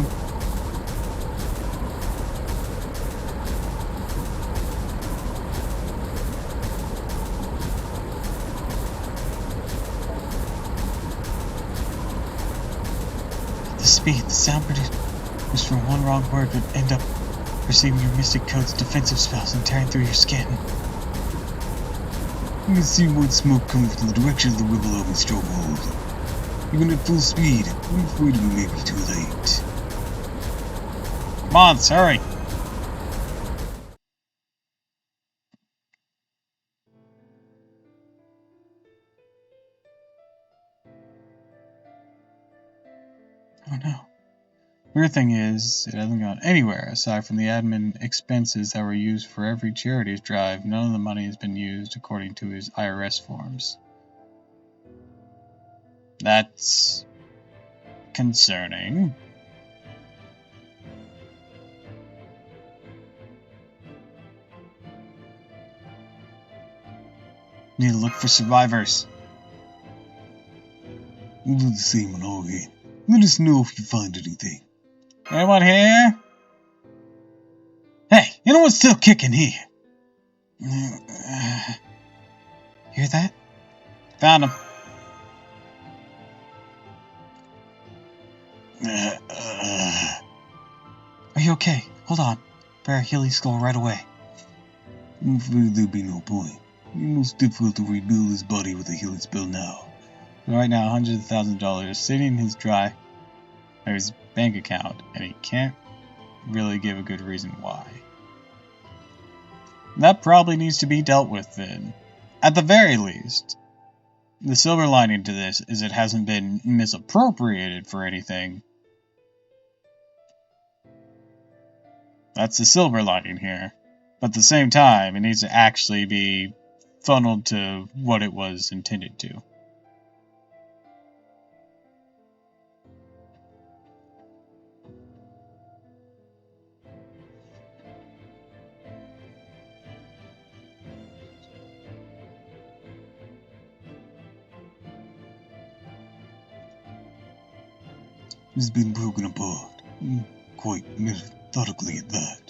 The speed, the sound produced just from one wrong word would end up receiving your Mystic Coat's defensive spells and tearing through your skin. You can see white smoke coming from the direction of the Riverloven stronghold. Even at full speed, I'm afraid we may be too late. Come on, hurry! Oh no. Weird thing is, it hasn't gone anywhere aside from the admin expenses that were used for every charities drive. None of the money has been used according to his IRS forms. That's concerning. Need to look for survivors. We'll do the same on our end. Let us know if you find anything. Anyone here? Hey, anyone's still kicking here? Hear that? Found him. Are you okay? Hold on. Better heal his skull right away. I'm afraid there'll be no point. It'll be most difficult to rebuild his body with a healing spell now. Right now, hundreds of thousands of dollars sitting in his his bank account, and he can't really give a good reason why. That probably needs to be dealt with then. At the very least, the silver lining to this is it hasn't been misappropriated for anything. That's the silver lining here. But at the same time, it needs to actually be funneled to what it was intended to. It's been broken apart, quite methodically at that.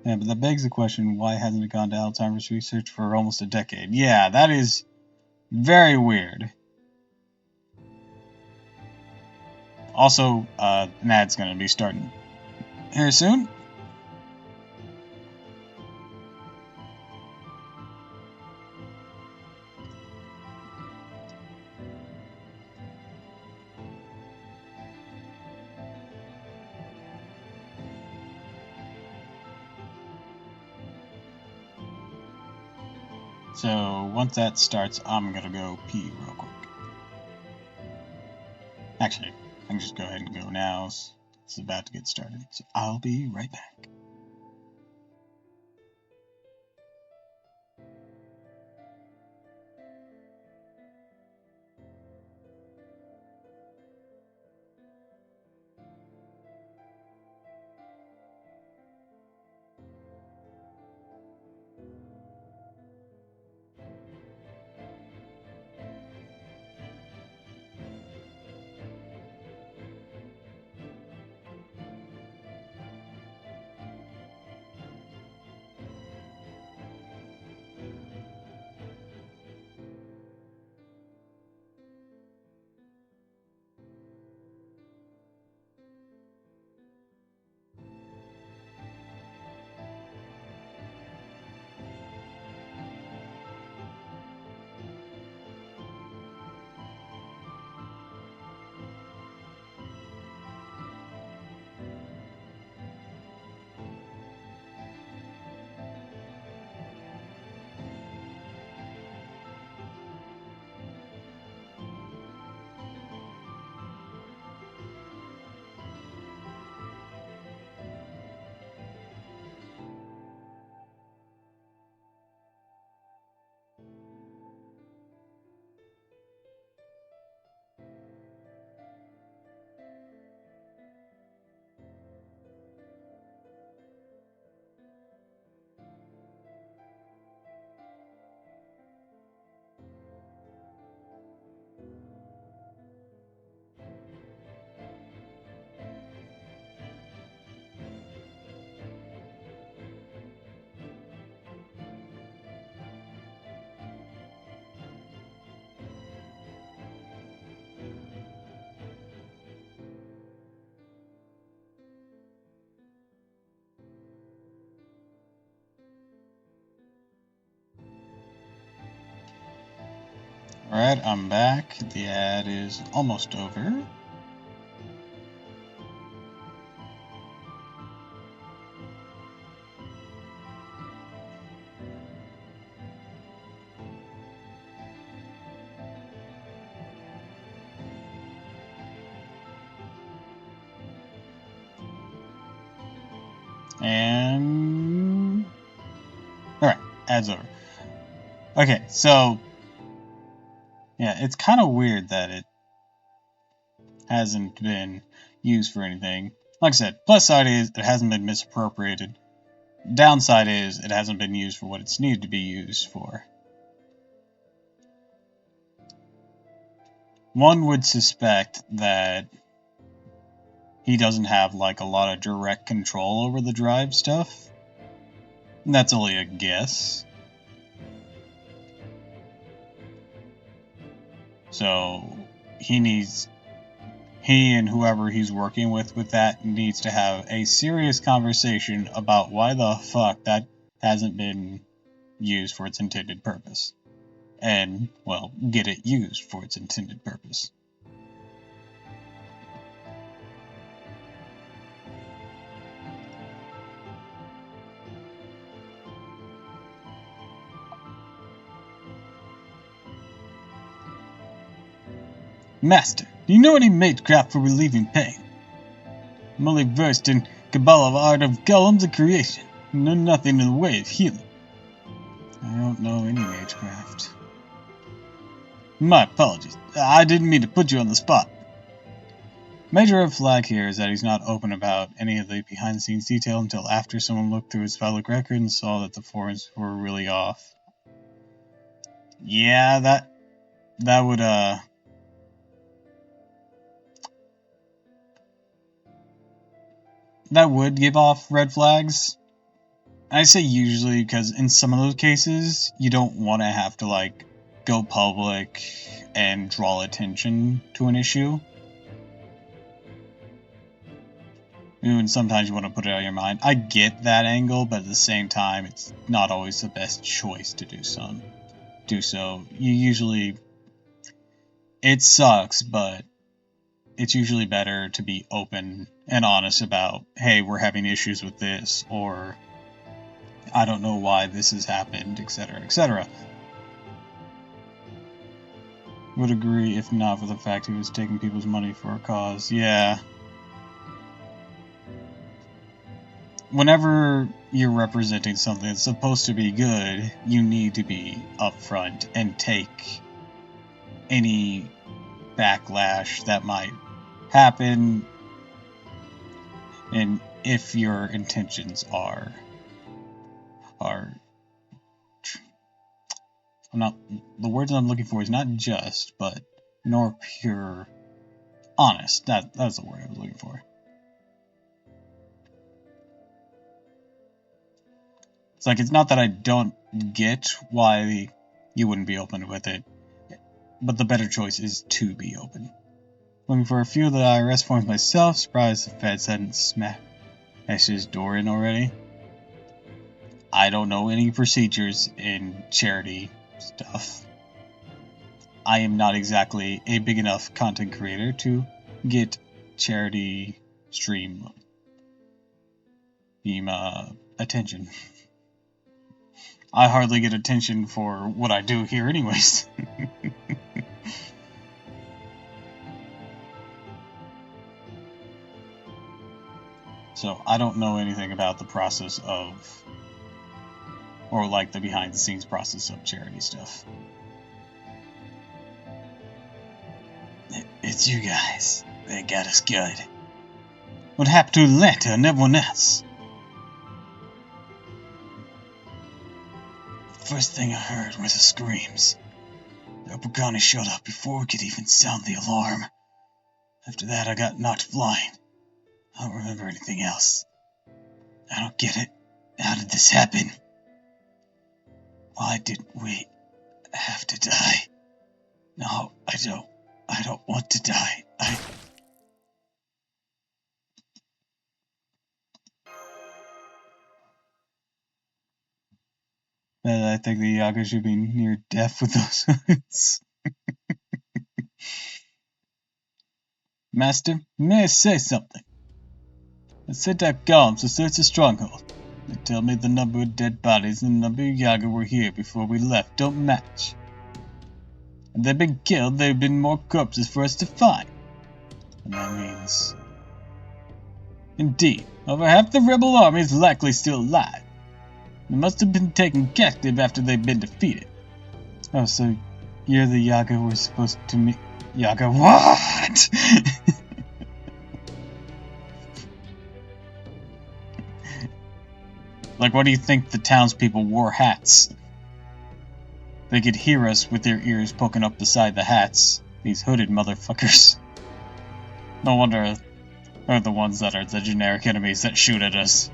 Yeah, but that begs the question, why hasn't it gone to Alzheimer's research for almost a decade? Yeah, that is very weird. Also, an ad's gonna be starting here soon. So once that starts, I'm gonna go pee real quick. Actually, I can just go ahead and go now. It's about to get started, so I'll be right back. Alright, I'm back. The ad is almost over. And... Alright, ad's over. Okay, so... Yeah, it's kind of weird that it hasn't been used for anything. Like I said, plus side is it hasn't been misappropriated. Downside is it hasn't been used for what it's needed to be used for. One would suspect that he doesn't have like a lot of direct control over the drive stuff. And that's only a guess. So he and whoever he's working with that needs to have a serious conversation about why the fuck that hasn't been used for its intended purpose. And, well, get it used for its intended purpose. Master, do you know any magecraft for relieving pain? I'm only versed in Kabbalah art of golems and creation. I know nothing in the way of healing. I don't know any magecraft. My apologies. I didn't mean to put you on the spot. Major red flag here is that he's not open about any of the behind-the-scenes detail until after someone looked through his public record and saw that the forms were really off. Yeah, that would give off red flags. I say usually because in some of those cases, you don't want to have to, like, go public and draw attention to an issue. Even sometimes you want to put it out of your mind. I get that angle, but at the same time, it's not always the best choice to do so. You usually... It sucks, but it's usually better to be open and honest about, hey, we're having issues with this, or I don't know why this has happened, etc., etc. Would agree if not for the fact he was taking people's money for a cause. Yeah. Whenever you're representing something that's supposed to be good, you need to be upfront and take any backlash that might happen, and if your intentions are not, the words I'm looking for is not just, but nor pure, honest. That's the word I was looking for. It's like, it's not that I don't get why you wouldn't be open with it, but the better choice is to be open. Looking for a few of the IRS forms myself, surprised the feds hadn't smashed his door in already. I don't know any procedures in charity stuff. I am not exactly a big enough content creator to get charity stream attention. I hardly get attention for what I do here anyways. So I don't know anything about the process of, or like the behind the scenes process of charity stuff. It's you guys that got us good. What happened to Atlanta and everyone else? First thing I heard were the screams. The Uppercani showed up before we could even sound the alarm. After that, I got knocked flying. I don't remember anything else. I don't get it. How did this happen? Why did we have to die? No, I don't want to die. I think the Yaga should be near death with those hoods. Master, may I say something? I sent out golems to search the stronghold. They tell me the number of dead bodies and the number of Yaga were here before we left don't match. If they've been killed, there have been more corpses for us to find. And that means... Indeed, over half the rebel army is likely still alive. They must have been taken captive after they've been defeated. Oh, so you're the Yaga we're supposed to meet? Yaga what? Like, what do you think the townspeople wore hats? They could hear us with their ears poking up beside the hats. These hooded motherfuckers. No wonder they're the ones that are the generic enemies that shoot at us.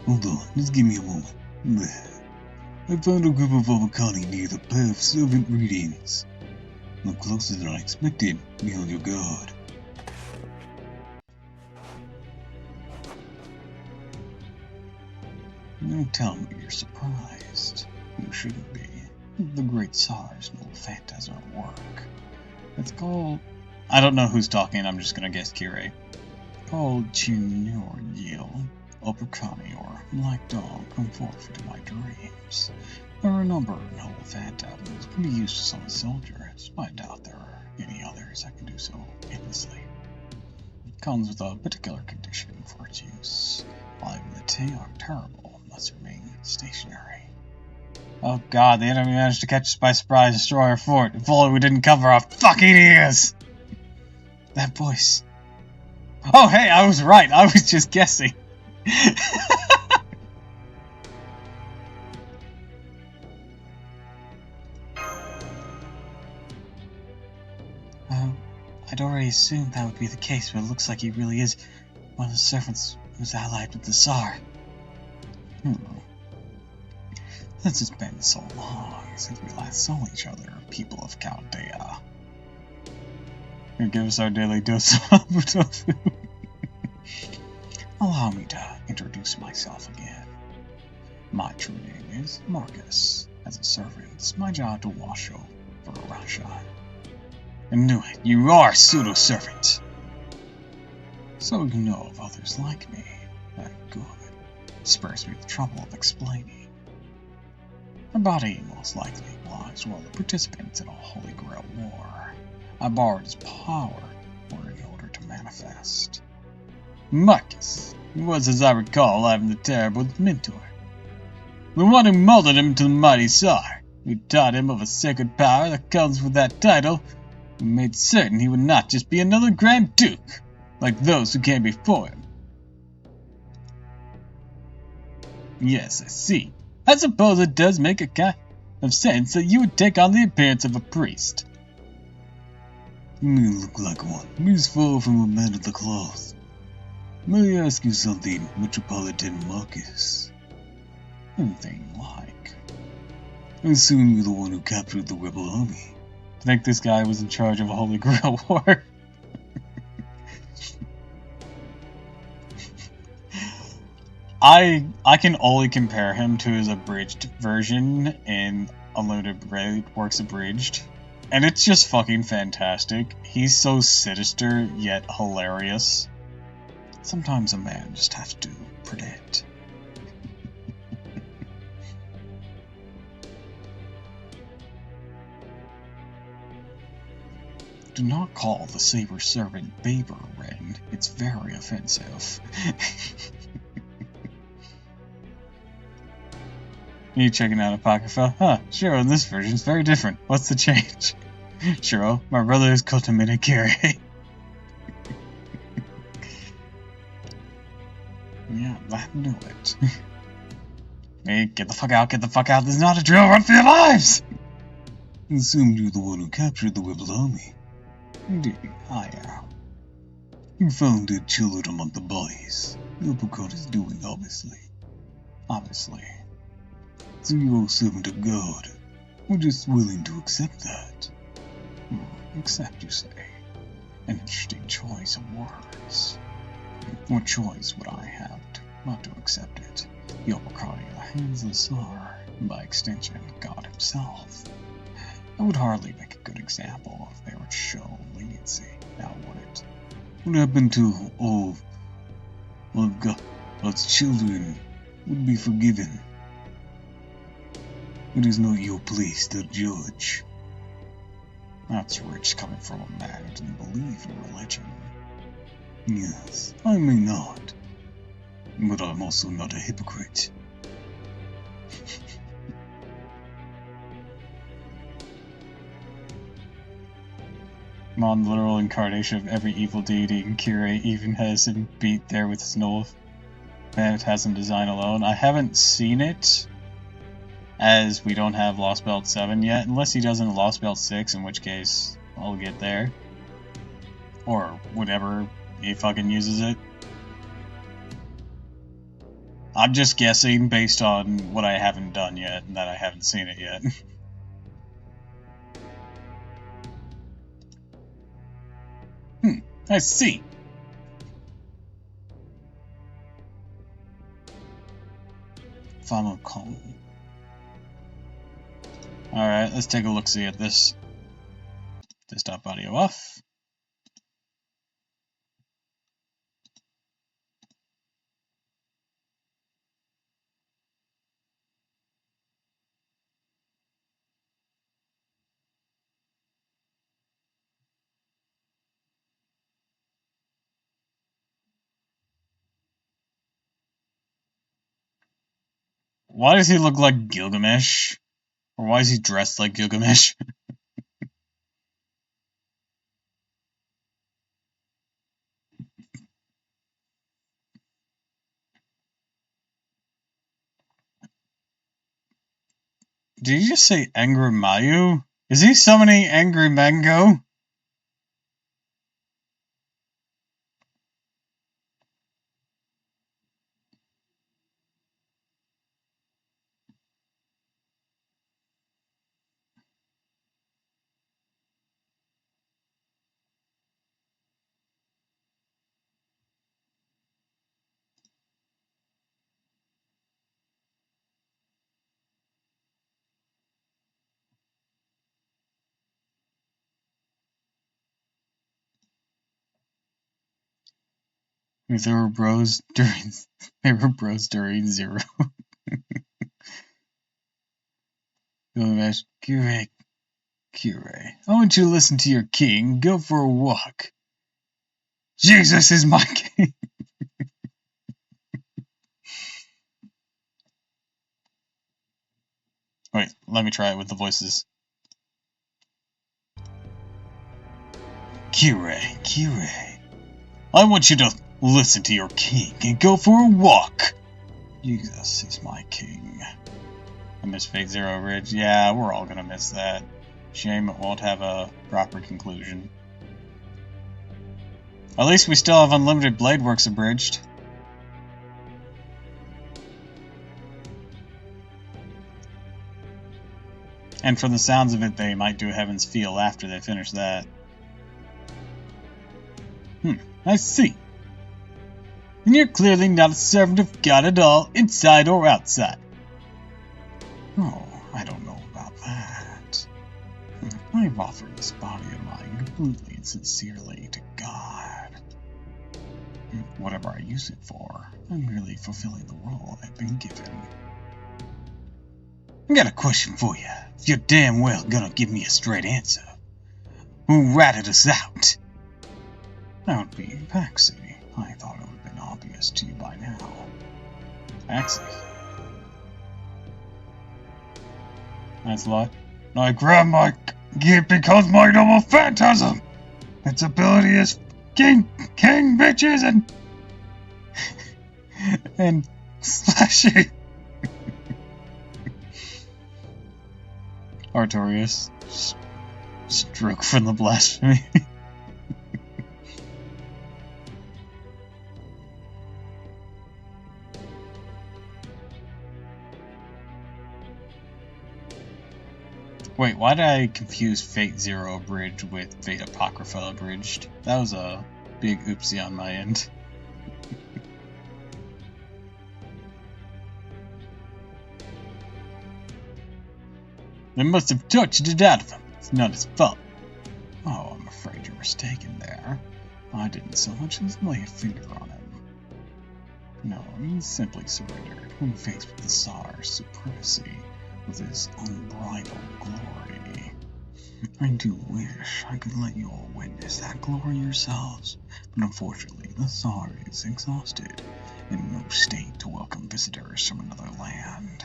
Hold on, just give me a moment. I found a group of Avocani near the pair of servant readings. Look closer than I expected. Be on your guard. Don't tell me you're surprised. You shouldn't be. The great Tsar's no phantasm at work. It's called... I don't know who's talking, I'm just gonna guess Kirei. Called Chin or Yil, Uppercani or Black Dog come forth into my dreams. There are a number of noble phantoms that can be used to summon soldiers, but I doubt there are any others that can do so endlessly. It comes with a particular condition for its use. Liability are terrible, must remain stationary. Oh god, the enemy managed to catch us by surprise, destroy our fort. If only we didn't cover our fucking ears! That voice. Oh hey, I was right, I was just guessing. I'd already assumed that would be the case, but it looks like he really is one of the servants who's allied with the Tsar. Since it's been so long since we last saw each other, people of Chaldea. You give us our daily dose of tofu. Allow me to introduce myself again. My true name is Marcus. As a servant, it's my job to watch over Russia. I knew it, you are a pseudo-servant! So you know of others like me. That good. Spares me the trouble of explaining. My body most likely belongs to one of the participants in a Holy Grail war. I borrowed his power in order to manifest. Marcus was, as I recall, having the terrible mentor. The one who molded him to the mighty Tsar, who taught him of a sacred power that comes with that title, and made certain he would not just be another Grand Duke, like those who came before him. Yes, I see. I suppose it does make a kind of sense that you would take on the appearance of a priest. You may look like one, but he's far from a man of the cloth. May I ask you something, Metropolitan Marcus? Anything you like. I assume you're the one who captured the rebel army. I think this guy was in charge of a Holy Grail war. I can only compare him to his abridged version in Unlimited Blade Works Abridged, and it's just fucking fantastic. He's so sinister yet hilarious. Sometimes a man just has to predict. Do not call the Saber Servant Baber, Ren. It's very offensive. You checking out Apocrypha? Huh, sure, this version's very different. What's the change? Sure, my brother is Kotamina Kiri. Yeah, I knew it. Hey, get the fuck out, this is not a drill, run for your lives! I assumed you're the one who captured the rebel army. Indeed, I am. You found dead children among the bodies. The uppercut is doing, obviously. Obviously. So you're a servant of God. We're just willing to accept that. Accept, you say? An interesting choice of words. What choice would I have not to accept it? The uppercut in the hands of the Tsar, and by extension, God himself. That would hardly make a good example if they were to show leniency, now would it? What happened to all of God's children would be forgiven. It is not your place to judge. That's rich coming from a man who didn't believe in religion. Yes, I may not. But I'm also not a hypocrite. Mon, literal incarnation of every evil deity in Kirei, even has him beat there with his Null. Phantasm design alone. I haven't seen it, as we don't have Lostbelt 7 yet, unless he does in Lostbelt 6, in which case I'll get there. Or whatever he fucking uses it. I'm just guessing based on what I haven't done yet, and that I haven't seen it yet. I see. Final call. Alright, let's take a look-see at this. Desktop audio off. Why does he look like Gilgamesh? Or why is he dressed like Gilgamesh? Did you just say Angry Mayu? Is he summoning Angry Mango? They were bros during Zero. Gilgamesh, Kire, I want you to listen to your king. Go for a walk. Jesus is my king. Wait, let me try it with the voices. Kire, I want you to listen to your king and go for a walk. Jesus is my king. I miss Fate Zero Bridge. Yeah, we're all gonna miss that. Shame it won't have a proper conclusion. At least we still have Unlimited Blade Works abridged. And from the sounds of it, they might do Heaven's Feel after they finish that. I see. And you're clearly not a servant of God at all, inside or outside. Oh, I don't know about that. I've offered this body of mine completely and sincerely to God. Whatever I use it for, I'm merely fulfilling the role I've been given. I got a question for you, if you're damn well gonna give me a straight answer. Who ratted us out? That would be Paxi. I thought it would have been obvious to you by now. Paxi? That's a lot. I grabbed my gift because my double phantasm! Its ability is king bitches and slashing. Artorias. Stroke from the blasphemy. Wait, why did I confuse Fate Zero Abridged with Fate Apocrypha Abridged? That was a big oopsie on my end. They must have touched it out of him. It's not his fault. Oh, I'm afraid you're mistaken there. I didn't so much as lay a finger on him. No, he simply surrendered when faced with the Tsar's supremacy with his unbridled glory. I do wish I could let you all witness that glory yourselves, but unfortunately the Tsar is exhausted, in no state to welcome visitors from another land.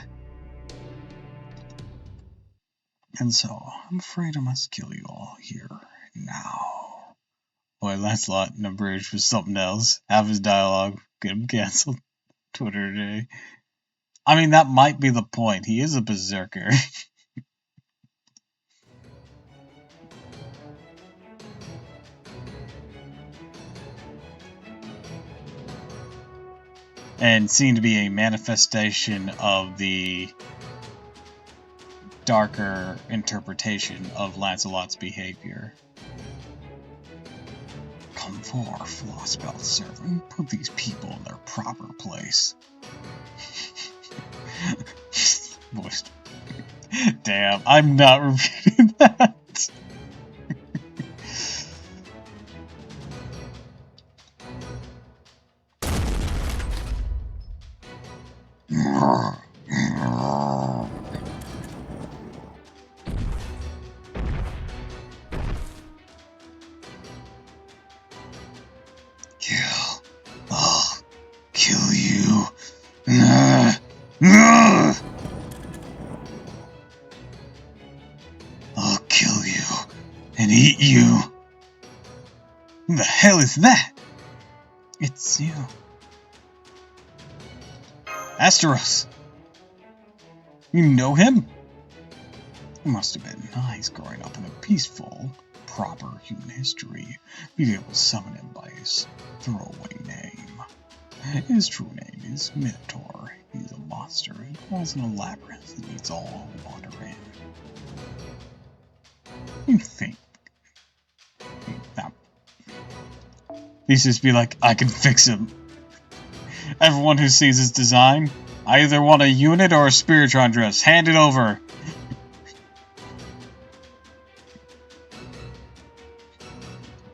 And so, I'm afraid I must kill you all here now. Boy, Lancelot in a bridge was something else. Half his dialogue, get him cancelled. Twitter today. I mean, that might be the point. He is a berserker. And seemed to be a manifestation of the darker interpretation of Lancelot's behavior. Come forth, Lostbelt servant. Put these people in their proper place. Voiced. Damn, I'm not repeating that. I'll kill you. Who the hell is that? It's you. Asteros! You know him? It must have been nice growing up in a peaceful, proper human history, being able to summon him by his throwaway name. His true name is Minotaur. He's a monster who crawls in a labyrinth and eats all who wander in. You think that Theseus be like, I can fix him. Everyone who sees his design, I either want a unit or a Spiritron dress. Hand it over.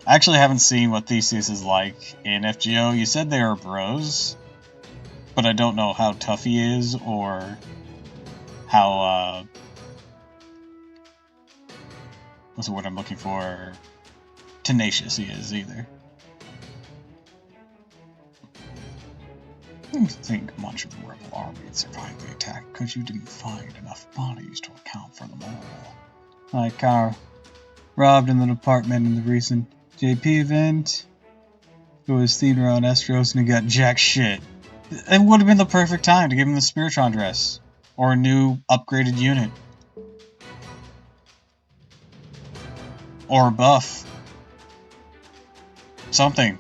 I actually haven't seen what Theseus is like in FGO. You said they are bros, but I don't know how tough he is or how, what's the word I'm looking for? Tenacious he is either. you think much of the rebel army had survived the attack because you didn't find enough bodies to account for them all. Like Kara, robbed in the department in the recent JP event. It was themed around Estros and he got jack shit. It would have been the perfect time to give him the Spiritron dress. Or a new upgraded unit. Or a buff. Something.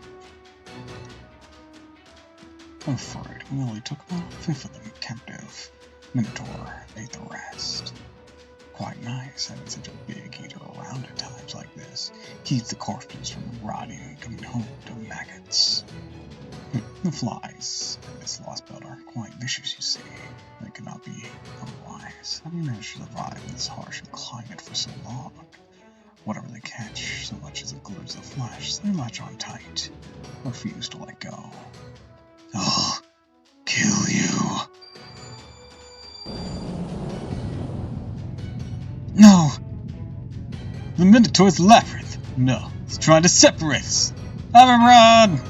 I'm afraid we only took about a fifth of them captive. Minotaur ate the rest. Quite nice having such a big eater around at times like this. Keeps the corpses from rotting and coming home to maggots. The flies in this Lostbelt are quite vicious, you see. They could not be otherwise. How do you manage to survive in this harsh climate for so long? Whatever they catch, so much as it glitters the flesh, they latch on tight. Refuse to let go. I'll kill you. No! The Minotaur's labyrinth! No, it's trying to separate us! Have him run!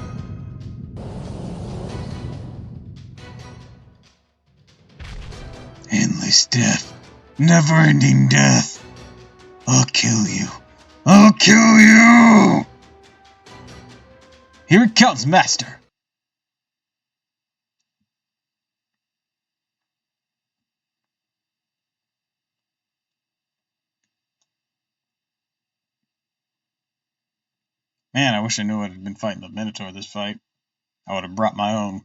Endless death. Never-ending death. I'll kill you. I'll kill you! Here it comes, Master! Man, I wish I knew I had been fighting the Minotaur this fight. I would have brought my own.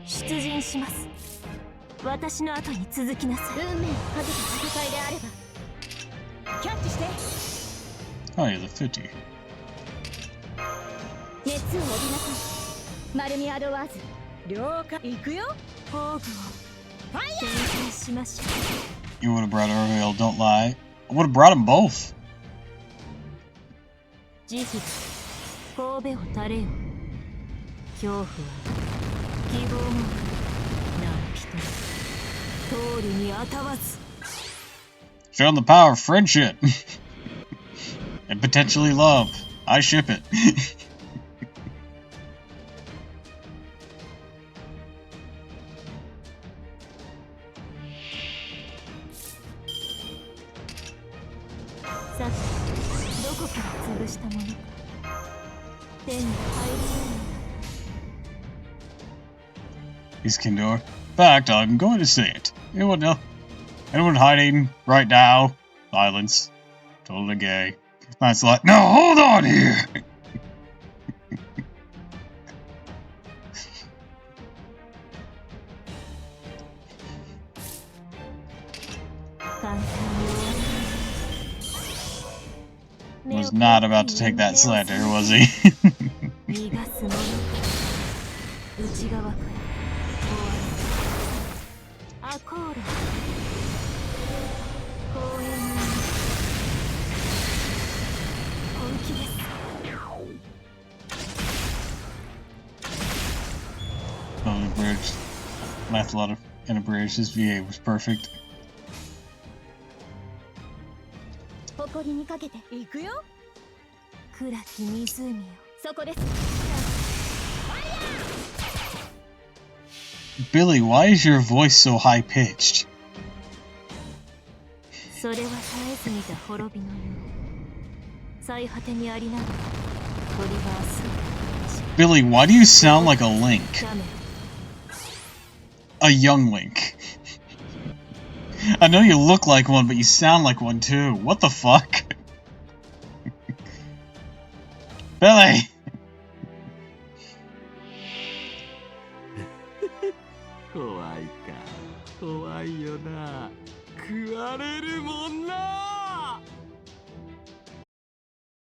Unme をかけた戦いであればキャッチして Oh, you're the 50. 熱を帯びなさいマルミアドワーズ了解行くよフォーグをファイヤー展開しましょう You would have brought Orville, don't lie. I would have brought them both. 慈悲神戸を垂れよ恐怖は希望も何人通るにあたわず Show them the power of friendship. And potentially love. I ship it. さてどこから潰したものか手に入りよう He's Kindor. In fact, I'm going to say it. Anyone hiding right now? Silence. Totally gay. That's like, no, hold on here! Was not about to take that slander, was he? 逃がすものか内側からアコール公園に本気です Totally bridged. Laughed a lot of in a bridge. His VA was perfect. 誇りにかけて行くよ暗き湖よそこです。 Billy, why is your voice so high pitched? それは絶えず見た滅びのよう。最果てにありながらトリガース。 Billy, why do you sound like a Link? A young Link. I know you look like one, but you sound like one too. What the fuck? Billy! 怖いか。怖いよな。食われるもんな。